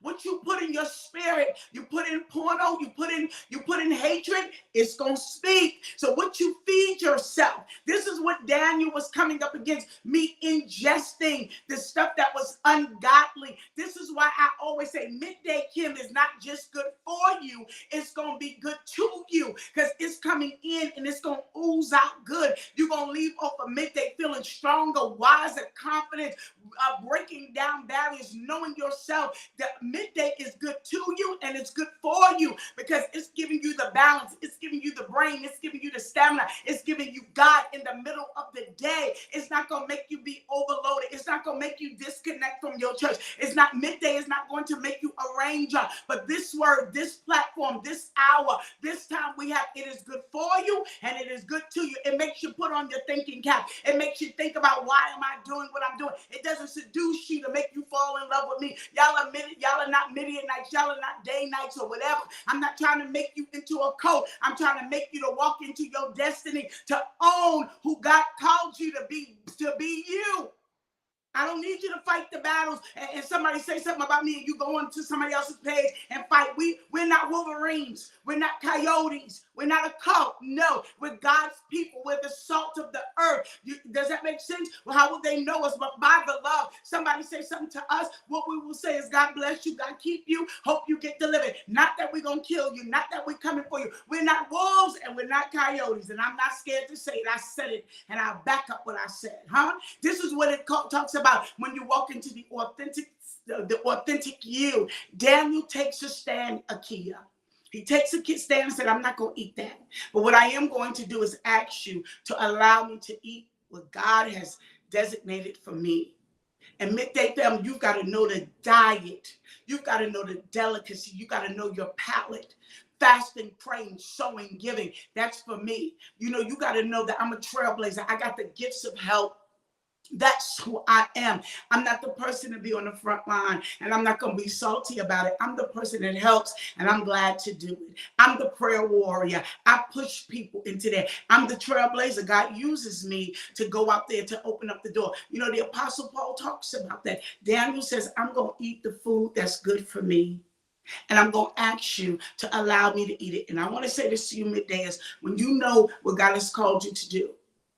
What you put in your spirit, you put in porno, you put in hatred, it's going to speak. So what you feed yourself, this is what Daniel was coming up against, me ingesting the stuff that was ungodly. This is why I always say midday Kim is not just good for you, it's going to be good to you because it's coming in and it's going to ooze out good. You're going to leave off of midday feeling stronger, wiser, confident, breaking down barriers, knowing yourself. That midday is good to you and it's good for you because it's giving you the balance. It's giving you the brain. It's giving you the stamina. It's giving you God in the middle of the day. It's not going to make you be overloaded. It's not going to make you disconnect from your church. It's not midday. It's not going to make you a ranger. But this word, this platform, this hour, this time we have, it is good for you and it is good to you. It makes you put on your thinking cap. It makes you think about why am I doing what I'm doing. It doesn't seduce you to make you fall in love with me. Y'all are not Midianites. Y'all are not day nights or whatever. I'm not trying to make you into a cult. I'm trying to make you to walk into your destiny, to own who God called you to be you. I don't need you to fight the battles and somebody say something about me and you go on to somebody else's page and fight. We're not Wolverines. We're not coyotes. We're not a cult. No, we're God's people. We're the salt of the earth. Does that make sense? Well, how will they know us? But by the love. Somebody say something to us. What we will say is God bless you. God keep you. Hope you get delivered. Not that we're going to kill you. Not that we're coming for you. We're not wolves and we're not coyotes. And I'm not scared to say it. I said it and I'll back up what I said. This is what it talks about when you walk into the authentic you. Daniel takes a stand, Akia. He takes a stand and said, I'm not going to eat that. But what I am going to do is ask you to allow me to eat what God has designated for me. And midday family, you've got to know the diet. You've got to know the delicacy. You got to know your palate. Fasting, praying, sowing, giving. That's for me. You know, you got to know that I'm a trailblazer. I got the gifts of help. That's who I am. I'm not the person to be on the front line, and I'm not going to be salty about it. I'm the person that helps, and I'm glad to do it. I'm the prayer warrior. I push people into that. I'm the trailblazer. God uses me to go out there to open up the door. You know, the Apostle Paul talks about that. Daniel says, I'm going to eat the food that's good for me. And I'm going to ask you to allow me to eat it. And I want to say this to you midday is when you know what God has called you to do.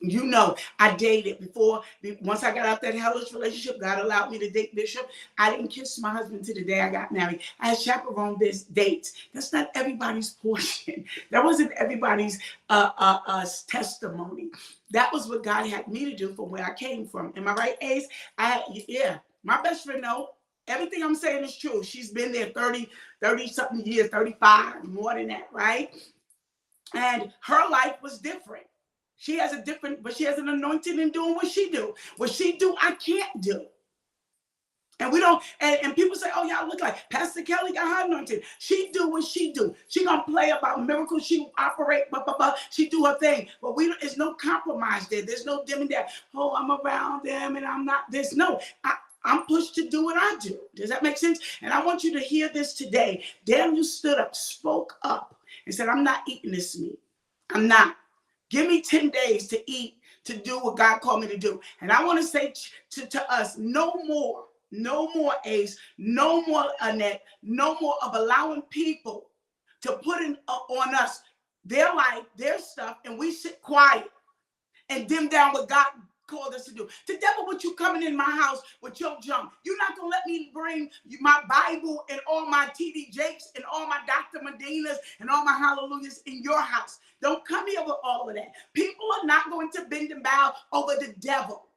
You know, I dated before. Once I got out that hellish relationship, God allowed me to date Bishop. I didn't kiss my husband to the day I got married. I had chaperone dates. That's not everybody's portion. That wasn't everybody's testimony. That was what God had me to do from where I came from. Am I right, Ace? Yeah. My best friend, no. Everything I'm saying is true. She's been there 30 something years, 35, more than that, right? And her life was different. She has an anointing in doing what she do. What she do, I can't do. And we don't, and people say, oh, y'all look like Pastor Kelly got her anointing. She do what she do. She gonna play about miracles. She operate, blah, blah, blah. She do her thing. But there's no compromise there. There's no dimming that, oh, I'm around them and I'm not this. No, I'm pushed to do what I do. Does that make sense? And I want you to hear this today. Daniel stood up, spoke up, and said, I'm not eating this meat. I'm not. Give me 10 days to eat, to do what God called me to do. And I want to say to us, no more, Ace, no more, Annette, no more of allowing people to put on us their life, their stuff, and we sit quiet and dim down what God called us to do. The devil, what you coming in my house with your junk? You're not going to let me bring my Bible and all my TD Jakes and all my Dr. Medinas and all my hallelujahs in your house. Don't come here with all of that. People are not going to bend and bow over the devil.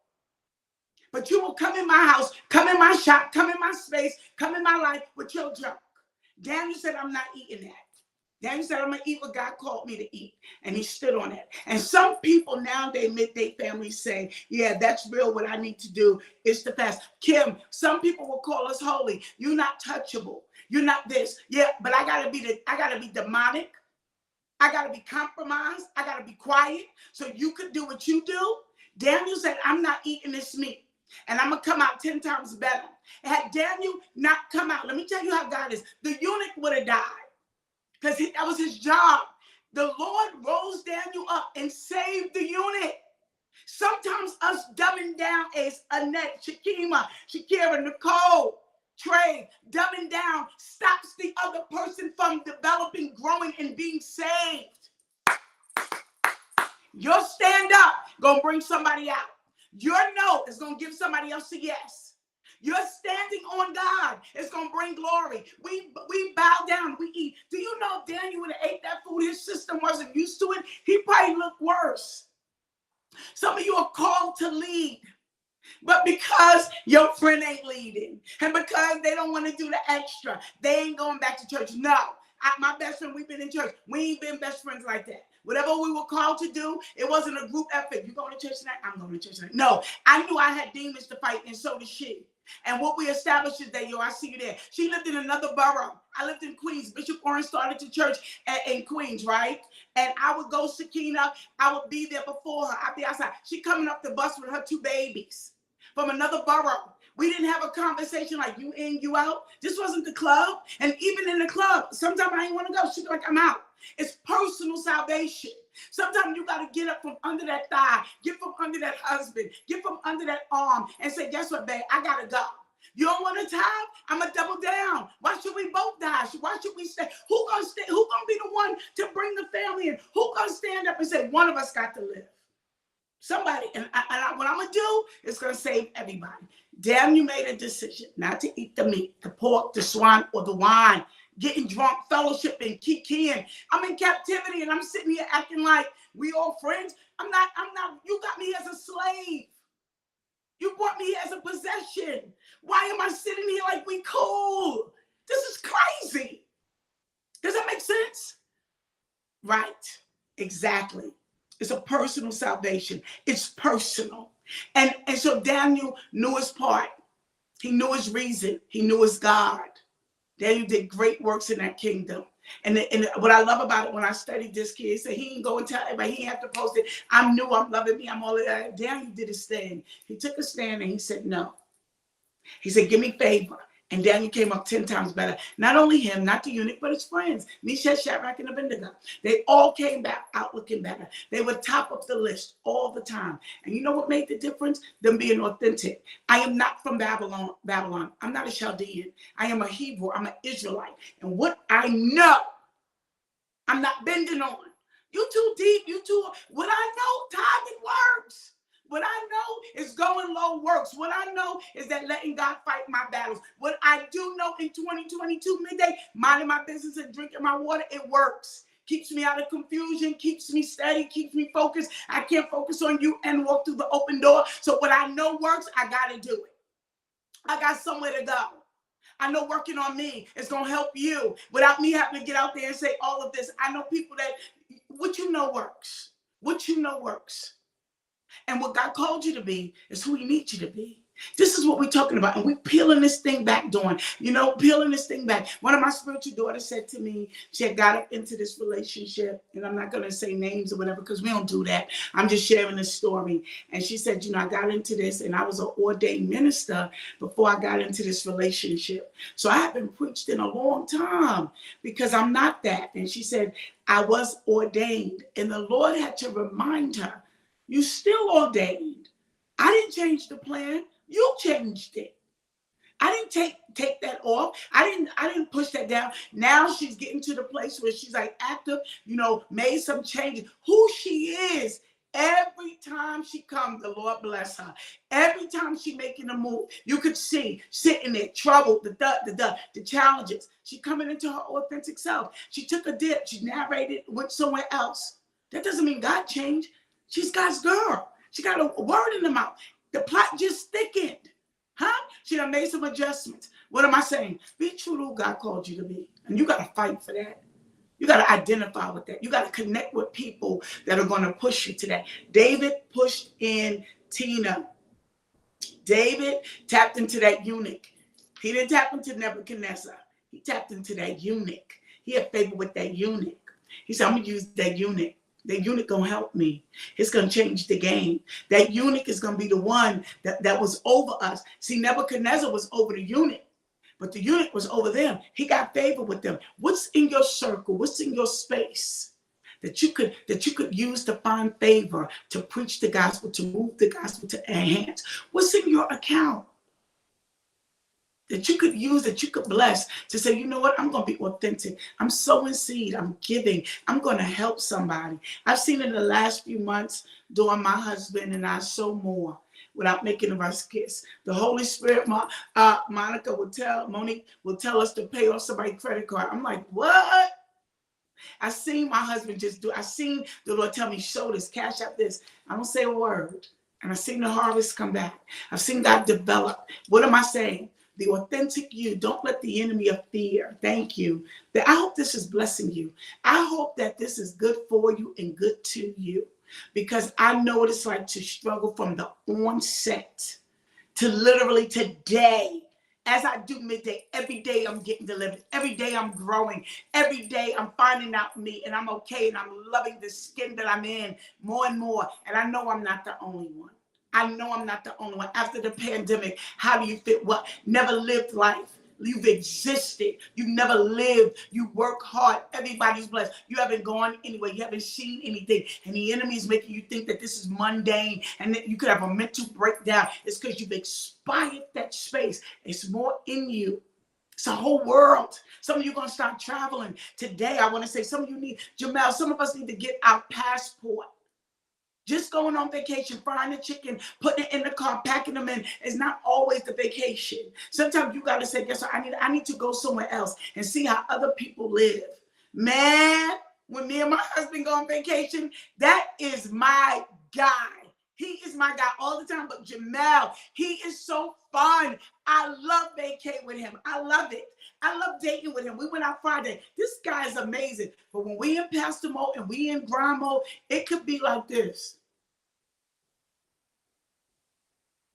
But you will come in my house, come in my shop, come in my space, come in my life with your junk. Daniel said, I'm not eating that. Daniel said, I'm going to eat what God called me to eat. And he stood on it. And some people nowadays, midday families say, yeah, that's real. What I need to do is to fast. Kim, some people will call us holy. You're not touchable. You're not this. Yeah, but I got to be demonic. I got to be compromised. I got to be quiet so you could do what you do. Daniel said, I'm not eating this meat. And I'm going to come out 10 times better. Had Daniel not come out, let me tell you how God is. The eunuch would have died because that was his job. The Lord rose Daniel up and saved the eunuch. Sometimes us dumbing down as Annette, Shakira, Nicole, Trey, dumbing down stops the other person from developing, growing, and being saved. Your stand up gonna bring somebody out. Your no is gonna give somebody else a yes. Your standing on God is gonna bring glory. We bow down, we eat. Do you know if Daniel would have ate that food, his system wasn't used to it? He probably looked worse. Some of you are called to lead. But because your friend ain't leading, and because they don't want to do the extra, they ain't going back to church. No. My best friend, we've been in church. We ain't been best friends like that. Whatever we were called to do, it wasn't a group effort. You going to church tonight? I'm going to church tonight. No, I knew I had demons to fight, and so did she. And what we established is that, I see you there. She lived in another borough. I lived in Queens. Bishop Orange started the church in Queens, right? And I would go Sakina. I would be there before her. I'd be outside. She coming up the bus with her 2 babies from another borough. We didn't have a conversation like you in, you out. This wasn't the club. And even in the club, sometimes I ain't want to go. She's like, I'm out. It's personal salvation. Sometimes you got to get up from under that thigh, get from under that husband, get from under that arm and say, guess what, babe? I got to go. You don't want to tie? I'm going to double down. Why should we both die? Why should we stay? Who going to stay? Who going to be the one to bring the family in? Who going to stand up and say, one of us got to live? Somebody. And what I'm going to do is going to save everybody. Damn, you made a decision not to eat the meat, the pork, the swine, or the wine. Getting drunk, fellowshipping, kikiing. I'm in captivity and I'm sitting here acting like we all friends. I'm not, you got me as a slave. You brought me as a possession. Why am I sitting here like we cool? This is crazy. Does that make sense? Right, exactly. It's a personal salvation. It's personal. And so Daniel knew his part. He knew his reason. He knew his God. Daniel did great works in that kingdom. And what I love about it, when I studied this kid, he said he didn't go and tell everybody, he didn't have to post it. I'm new, I'm loving me, I'm all of that. Daniel did his stand. He took a stand and he said, no. He said, give me favor. And Daniel came up 10 times better. Not only him, not the eunuch, but his friends. Meshach, Shadrach, and Abednego. They all came back out looking better. They would top of the list all the time. And you know what made the difference? Them being authentic. I am not from Babylon. I'm not a Chaldean. I am a Hebrew. I'm an Israelite. And what I know, I'm not bending on. You too deep. You too. What I know, tithing works. What I know is going low works. What I know is that letting God fight my battles. What I do know in 2022 midday, minding my business and drinking my water, it works. Keeps me out of confusion, keeps me steady, keeps me focused. I can't focus on you and walk through the open door. So what I know works, I got to do it. I got somewhere to go. I know working on me is going to help you without me having to get out there and say all of this. I know people that what you know works. What you know works. And what God called you to be is who he needs you to be. This is what we're talking about. And we're peeling this thing back, Dawn. Peeling this thing back. One of my spiritual daughters said to me, she had got up into this relationship. And I'm not going to say names or whatever, because we don't do that. I'm just sharing this story. And she said, I got into this and I was an ordained minister before I got into this relationship. So I haven't preached in a long time because I'm not that. And she said, I was ordained. And the Lord had to remind her, you still ordained. I didn't change the plan. You changed it. I didn't take that off. I didn't push that down. Now she's getting to the place where she's like active, made some changes. Who she is, every time she comes, the Lord bless her. Every time she making a move, you could see sitting there, troubled, the challenges. She coming into her authentic self. She took a dip. She narrated, went somewhere else. That doesn't mean God changed. She's God's girl. She got a word in the mouth. The plot just thickened. She done made some adjustments. What am I saying? Be true to who God called you to be. And you got to fight for that. You got to identify with that. You got to connect with people that are going to push you to that. David pushed in Tina. David tapped into that eunuch. He didn't tap into Nebuchadnezzar. He tapped into that eunuch. He had favor with that eunuch. He said, I'm going to use that eunuch. That eunuch gonna help me. It's gonna change the game. That eunuch is gonna be the one that was over us. See, Nebuchadnezzar was over the eunuch, but the eunuch was over them. He got favor with them. What's in your circle? What's in your space that you could use to find favor, to preach the gospel, to move the gospel, to enhance? What's in your account that you could use, that you could bless, to say, you know what, I'm going to be authentic. I'm sowing seed. I'm giving. I'm going to help somebody. I've seen in the last few months, during my husband and I sow more without making of us kiss. The Holy Spirit, Monique will tell us to pay off somebody's credit card. I'm like, what? I seen my husband just do. I seen the Lord tell me, show this, cash out this. I don't say a word. And I've seen the harvest come back. I've seen God develop. What am I saying? The authentic you. Don't let the enemy of fear. Thank you. I hope this is blessing you. I hope that this is good for you and good to you. Because I know what it's like to struggle from the onset to literally today. As I do midday, every day I'm getting delivered. Every day I'm growing. Every day I'm finding out me and I'm okay and I'm loving the skin that I'm in more and more. And I know I'm not the only one. I know I'm not the only one. After the pandemic, how do you fit what? Never lived life. You've existed. You never lived. You work hard. Everybody's blessed. You haven't gone anywhere. You haven't seen anything. And the enemy is making you think that this is mundane and that you could have a mental breakdown. It's because you've expired that space. It's more in you. It's a whole world. Some of you are going to start traveling. Today, I want to say some of you need, Jamel, some of us need to get our passport. Just going on vacation, frying the chicken, putting it in the car, packing them in is not always the vacation. Sometimes you got to say, guess what? I need to go somewhere else and see how other people live. Man, when me and my husband go on vacation, that is my guy. He is my guy all the time. But Jamel, he is so fun. I love vacating with him. I love it. I love dating with him. We went out Friday. This guy is amazing. But when we in Pastor mode and we in grind mode, it could be like this.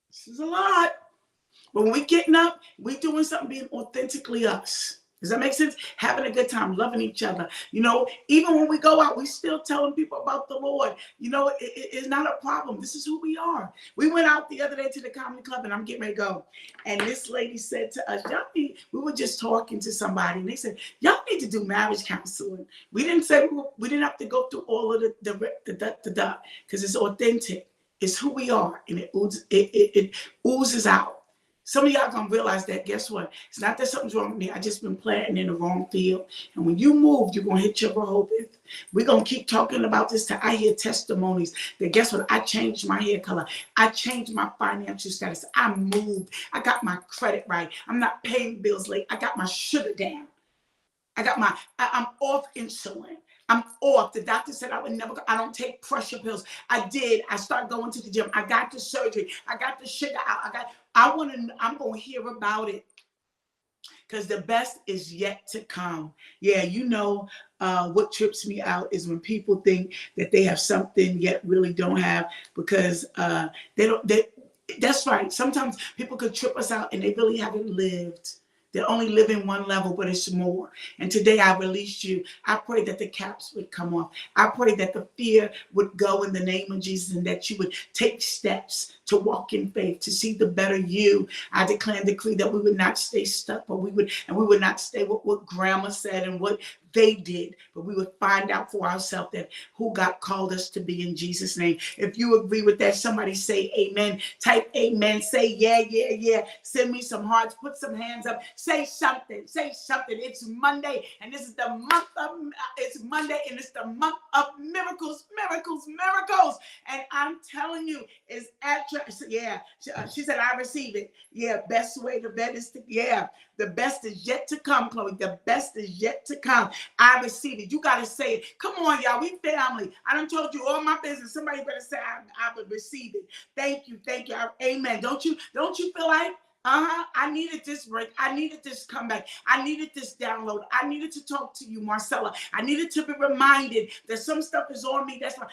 This is a lot. But when we getting up, we doing something, being authentically us. Does that make sense? Having a good time, loving each other. You know, even when we go out, we still telling people about the Lord. You know, it's not a problem. This is who we are. We went out the other day to the comedy club, and I'm getting ready to go. And this lady said to us, y'all need, we were just talking to somebody, and they said, y'all need to do marriage counseling. We didn't say, we didn't have to go through all of the because it's authentic. It's who we are, and it oozes out. Some of y'all gonna realize that, guess what? It's not that something's wrong with me. I just been planting in the wrong field. And when you move, you're gonna hit your Rehoboth. We're gonna keep talking about this till I hear testimonies that, guess what? I changed my hair color. I changed my financial status. I moved. I got my credit right. I'm not paying bills late. I got my sugar down. I'm off insulin. I'm off. The doctor said I would never go. I don't take pressure pills. I did. I started going to the gym. I got the surgery. I got the sugar out. I'm going to hear about it because the best is yet to come. Yeah, you know, what trips me out is when people think that they have something yet really don't have because that's right. Sometimes people could trip us out and they really haven't lived. They're only living one level, but it's more. And today I released you. I pray that the caps would come off. I pray that the fear would go in the name of Jesus and that you would take steps to walk in faith, to see the better you. I declare and decree that we would not stay stuck, but we would not stay with what grandma said and what they did, but we would find out for ourselves that who God called us to be in Jesus' name. If you agree with that, somebody say amen. Type amen. Say yeah, yeah, yeah. Send me some hearts. Put some hands up. Say something. Say something. It's Monday, and this is the month of, it's Monday, and it's the month of miracles, miracles, miracles. And I'm telling you, it's yeah. She said, I receive it. Yeah, best way to bet is to, yeah. The best is yet to come, Chloe. The best is yet to come. I receive it. You got to say it. Come on, y'all. We family. I done told you all my business. Somebody better say I would receive it. Thank you. Thank you. Amen. Don't you feel like, I needed this break. I needed this comeback. I needed this download. I needed to talk to you, Marcella. I needed to be reminded that some stuff is on me. That's why,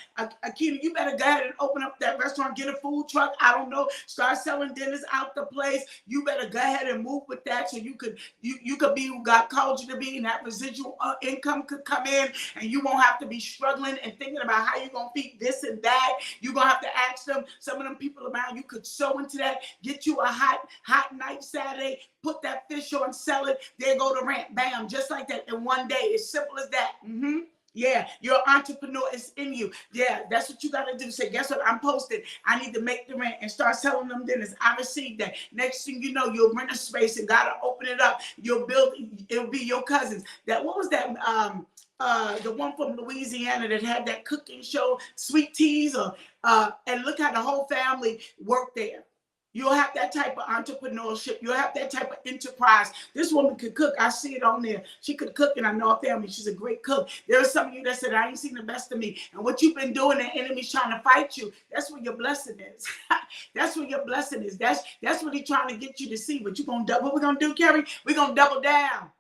Akita, you better go ahead and open up that restaurant, get a food truck. I don't know. Start selling dinners out the place. You better go ahead and move with that so you could be who God called you to be, and that residual income could come in, and you won't have to be struggling and thinking about how you're going to feed this and that. You're going to have to ask them, some of them people around, you could sow into that, get you a hot night Saturday, put that fish on, sell it, there go the rent, bam, just like that in one day. It's simple as that. Yeah, you're an entrepreneur. It's in you. Yeah, that's what you got to do. Say, guess what? I'm posted. I need to make the rent and start selling them dinners. I received that. Next thing you know, you'll rent a space and God will open it up. You'll build, it'll be your cousins. What was that? The one from Louisiana that had that cooking show, Sweet Teas, and look how the whole family worked there. You'll have that type of entrepreneurship. You'll have that type of enterprise. This woman could cook. I see it on there. She could cook, and I know her family. She's a great cook. There are some of you that said, I ain't seen the best of me. And what you've been doing, the enemy's trying to fight you. That's where your blessing is. That's where your blessing is. That's what he's trying to get you to see. But what we're going to do, Kerry? We're going to double down.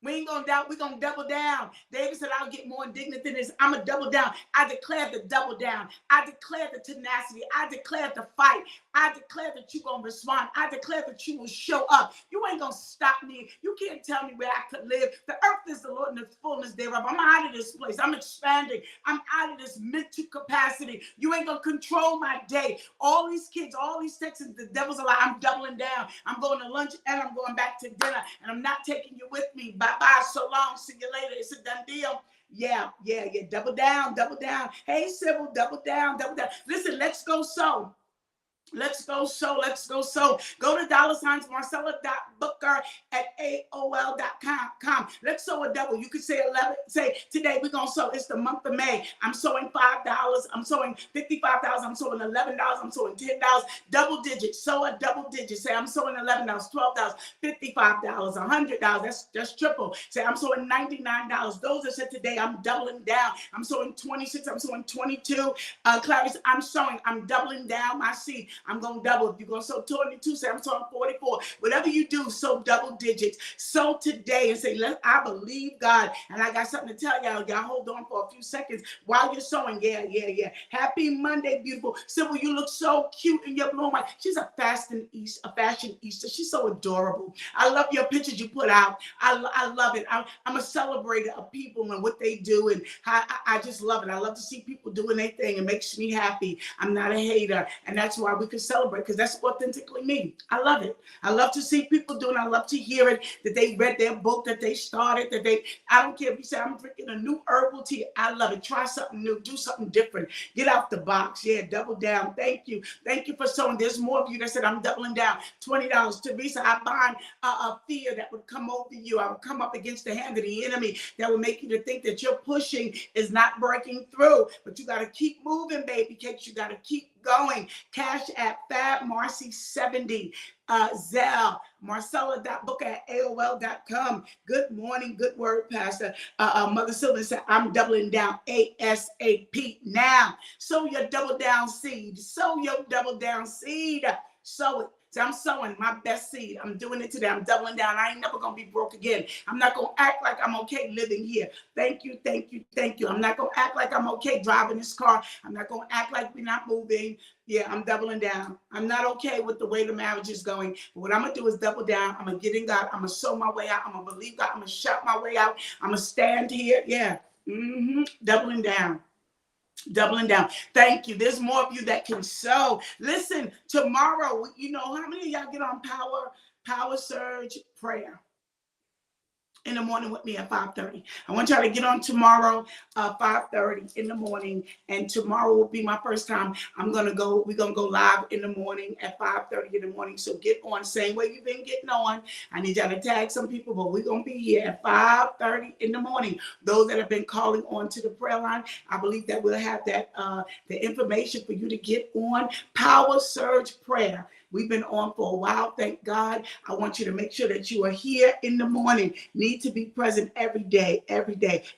We ain't gonna doubt. We're gonna double down. David said, I'll get more indignant than this. I'm gonna double down. I declare the double down. I declare the tenacity. I declare the fight. I declare that you're gonna respond. I declare that you will show up. You ain't gonna stop me. You can't tell me where I could live. The earth is the Lord and the fullness thereof. I'm out of this place. I'm expanding. I'm out of this mental capacity. You ain't gonna control my day. All these kids, all these Texans, the devil's a lie. I'm doubling down. I'm going to lunch and I'm going back to dinner, and I'm not taking you with me. Bye-bye, so long, see you later. It's a done deal. Yeah. Double down. Hey, Sybil, double down. Listen, let's go sow. Let's go sow. Go to $Marcella.Booker@AOL.com. Let's sow a double. You could say 11. Say today we're gonna sow. It's the month of May. I'm sowing $5. I'm sowing $55,000. I'm sowing $11. I'm sowing $10. Double digits. Sow a double digit. Say I'm sowing $11, $12, $55, $100. That's triple. Say I'm sowing $99. Those that said today I'm doubling down. I'm sowing 26. I'm sowing 22. Clarice, I'm doubling down my seed. I'm going to double. If you're going to sow 22, say I'm sowing 44. Whatever you do, sow double digits. Sow today and say, I believe God. And I got something to tell y'all. Y'all hold on for a few seconds while you're sowing. Yeah. Happy Monday, beautiful. Sybil, you look so cute in your blue and white. She's a fashion Easter. She's so adorable. I love your pictures you put out. I love it. I'm a celebrator of people and what they do. And I just love it. I love to see people doing their thing. It makes me happy. I'm not a hater. And that's why we can celebrate, because that's authentically me. I love it. I love to see people doing. I love to hear it, that they read their book, that they started, I don't care if you say I'm drinking a new herbal tea. I love it. Try something new. Do something different. Get out the box. Yeah, double down. Thank you for sowing. There's more of you that said I'm doubling down. $20. Teresa, I bind a fear that would come over you. I would come up against the hand of the enemy that would make you to think that your pushing is not breaking through. But you got to keep moving, baby cakes. You got to keep going. Cash at FabMarcy70. Zelle, Marcella.Booker@AOL.com. Good morning. Good word, Pastor. Mother Sylvia said, I'm doubling down ASAP now. Sow your double down seed. Sow your double down seed. Sow it. So I'm sowing my best seed. I'm doing it today. I'm doubling down. I ain't never going to be broke again. I'm not going to act like I'm okay living here. Thank you. I'm not going to act like I'm okay driving this car. I'm not going to act like we're not moving. Yeah, I'm doubling down. I'm not okay with the way the marriage is going. But what I'm going to do is double down. I'm going to get in God. I'm going to sow my way out. I'm going to believe God. I'm going to shout my way out. I'm going to stand here. Yeah. Doubling down. Thank you. There's more of you that can sow. Listen, tomorrow, how many of y'all get on Power Surge prayer in the morning with me at 5:30? I want y'all to get on tomorrow, 5:30 in the morning. And tomorrow will be my first time. We're going to go live in the morning at 5:30 in the morning. So get on, same way you've been getting on. I need y'all to tag some people, but we're going to be here at 5:30 in the morning. Those that have been calling on to the prayer line, I believe that we'll have that the information for you to get on Power Surge prayer. We've been on for a while, thank God. I want you to make sure that you are here in the morning. Need to be present every day.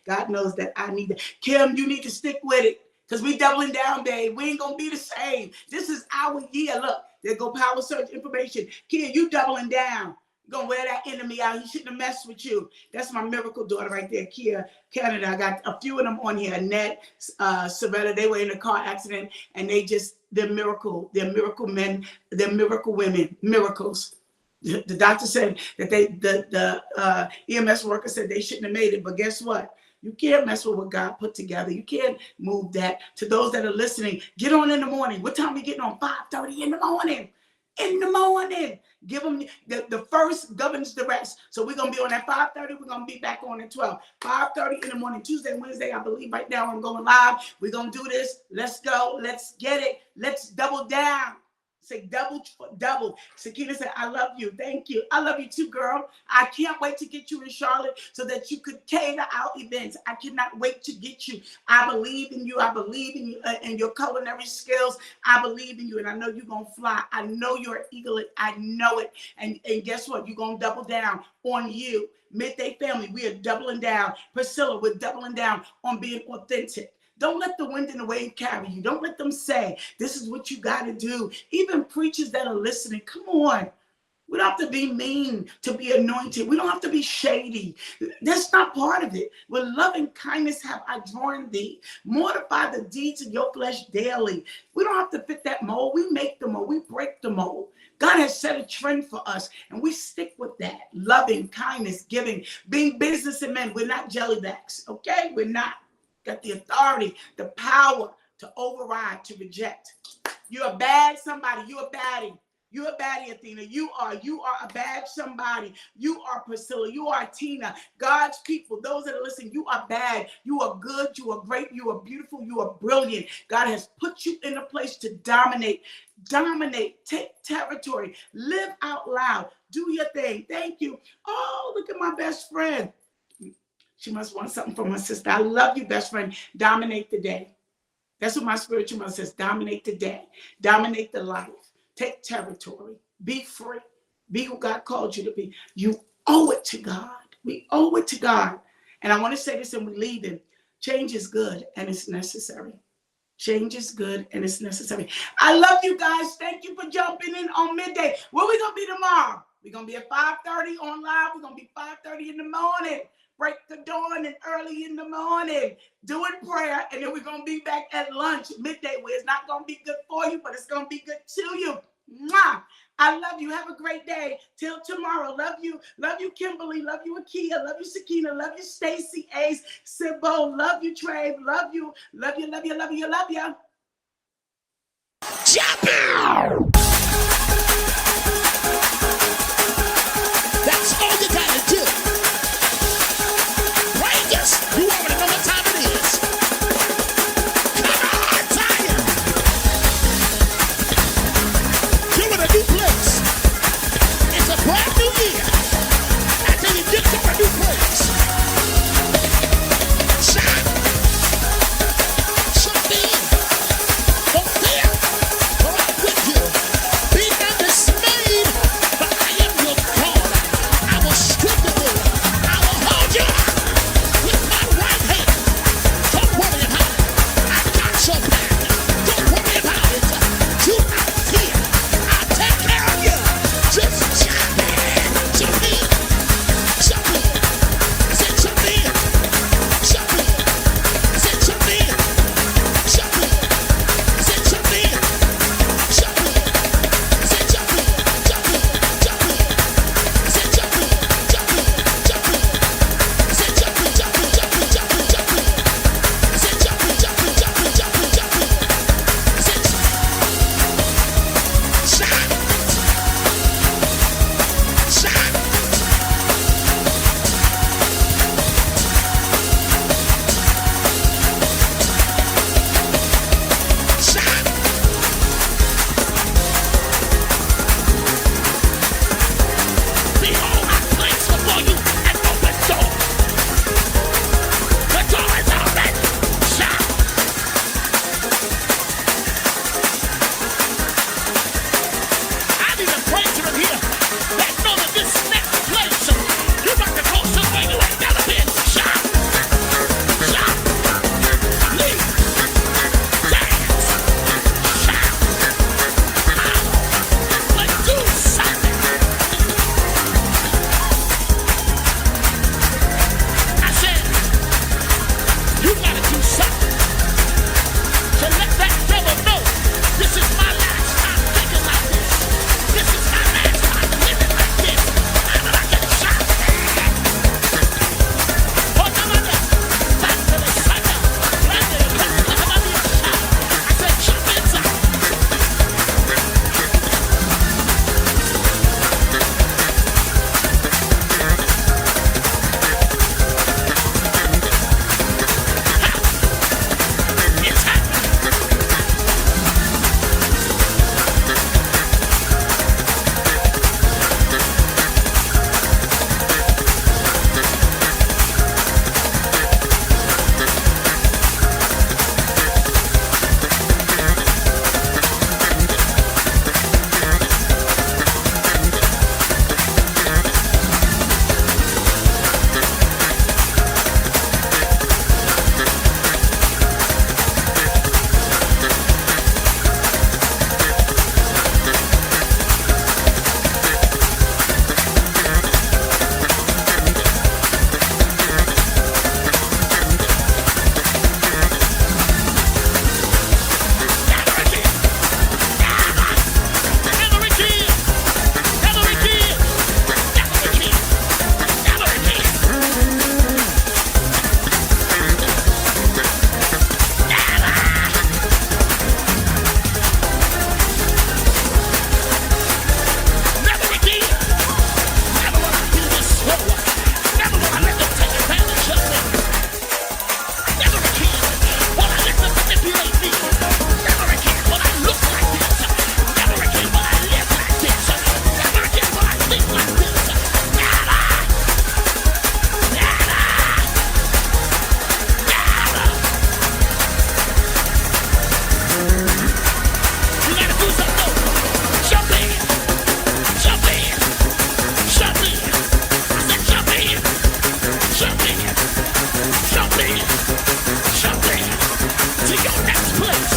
God knows that I need that. Kim, you need to stick with it, because we doubling down, babe. We ain't going to be the same. This is our year. Look, there go Power Surge information. Kim, you doubling down. You're going to wear that enemy out. He shouldn't have messed with you. That's my miracle daughter right there, Kia, Canada. I got a few of them on here. Annette, Savetta, they were in a car accident, and they're miracle men, they're miracle women, miracles. The doctor said that the EMS worker said they shouldn't have made it, but guess what? You can't mess with what God put together. You can't move that. To those that are listening, get on in the morning. What time are we getting on? 5:30 in the morning. Give them the first governs the rest. So we're going to be on at 5:30. We're going to be back on at 12. 5:30 in the morning, Tuesday, Wednesday, I believe right now I'm going live. We're going to do this. Let's go. Let's get it. Let's double down. Say double, double. Sakina said, I love you. Thank you. I love you too, girl. I can't wait to get you in Charlotte so that you could cater our events. I cannot wait to get you. I believe in you. I believe in you and your culinary skills. I believe in you, and I know you're going to fly. I know you're an eaglet. I know it. And guess what? You're going to double down on you. Midday family, we are doubling down. Priscilla, we're doubling down on being authentic. Don't let the wind and the wave carry you. Don't let them say, this is what you got to do. Even preachers that are listening, come on. We don't have to be mean to be anointed. We don't have to be shady. That's not part of it. With loving kindness have I drawn thee. Mortify the deeds of your flesh daily. We don't have to fit that mold. We make the mold. We break the mold. God has set a trend for us, and we stick with that. Loving, kindness, giving, being businessmen. We're not jellybacks, okay? We're not. Got the authority, the power to override, to reject. You're a bad somebody. You're a baddie. You're a baddie, Athena. You are a bad somebody. You are Priscilla. You are Tina. God's people, those that are listening, you are bad. You are good. You are great. You are beautiful. You are brilliant. God has put you in a place to dominate. Dominate. Take territory. Live out loud. Do your thing. Thank you. Oh, look at my best friend. She must want something from her sister. I love you, best friend. Dominate the day. That's what my spiritual mother says. Dominate the day. Dominate the life. Take territory. Be free. Be who God called you to be. You owe it to God. We owe it to God. And I want to say this and we're leaving. Change is good and it's necessary. Change is good and it's necessary. I love you guys. Thank you for jumping in on midday. Where we going to be tomorrow? We're going to be at 5:30 on live. We're going to be 5:30 in the morning. Break the dawn and early in the morning. Doing prayer. And then we're going to be back at lunch midday where it's not going to be good for you, but it's going to be good to you. Mwah! I love you. Have a great day. Till tomorrow. Love you. Love you, Kimberly. Love you, Akia. Love you, Sakina. Love you, Stacy, Ace, Sibbo. Love you, Trey. Love you. Love you, love you, love you, love you. Jump out!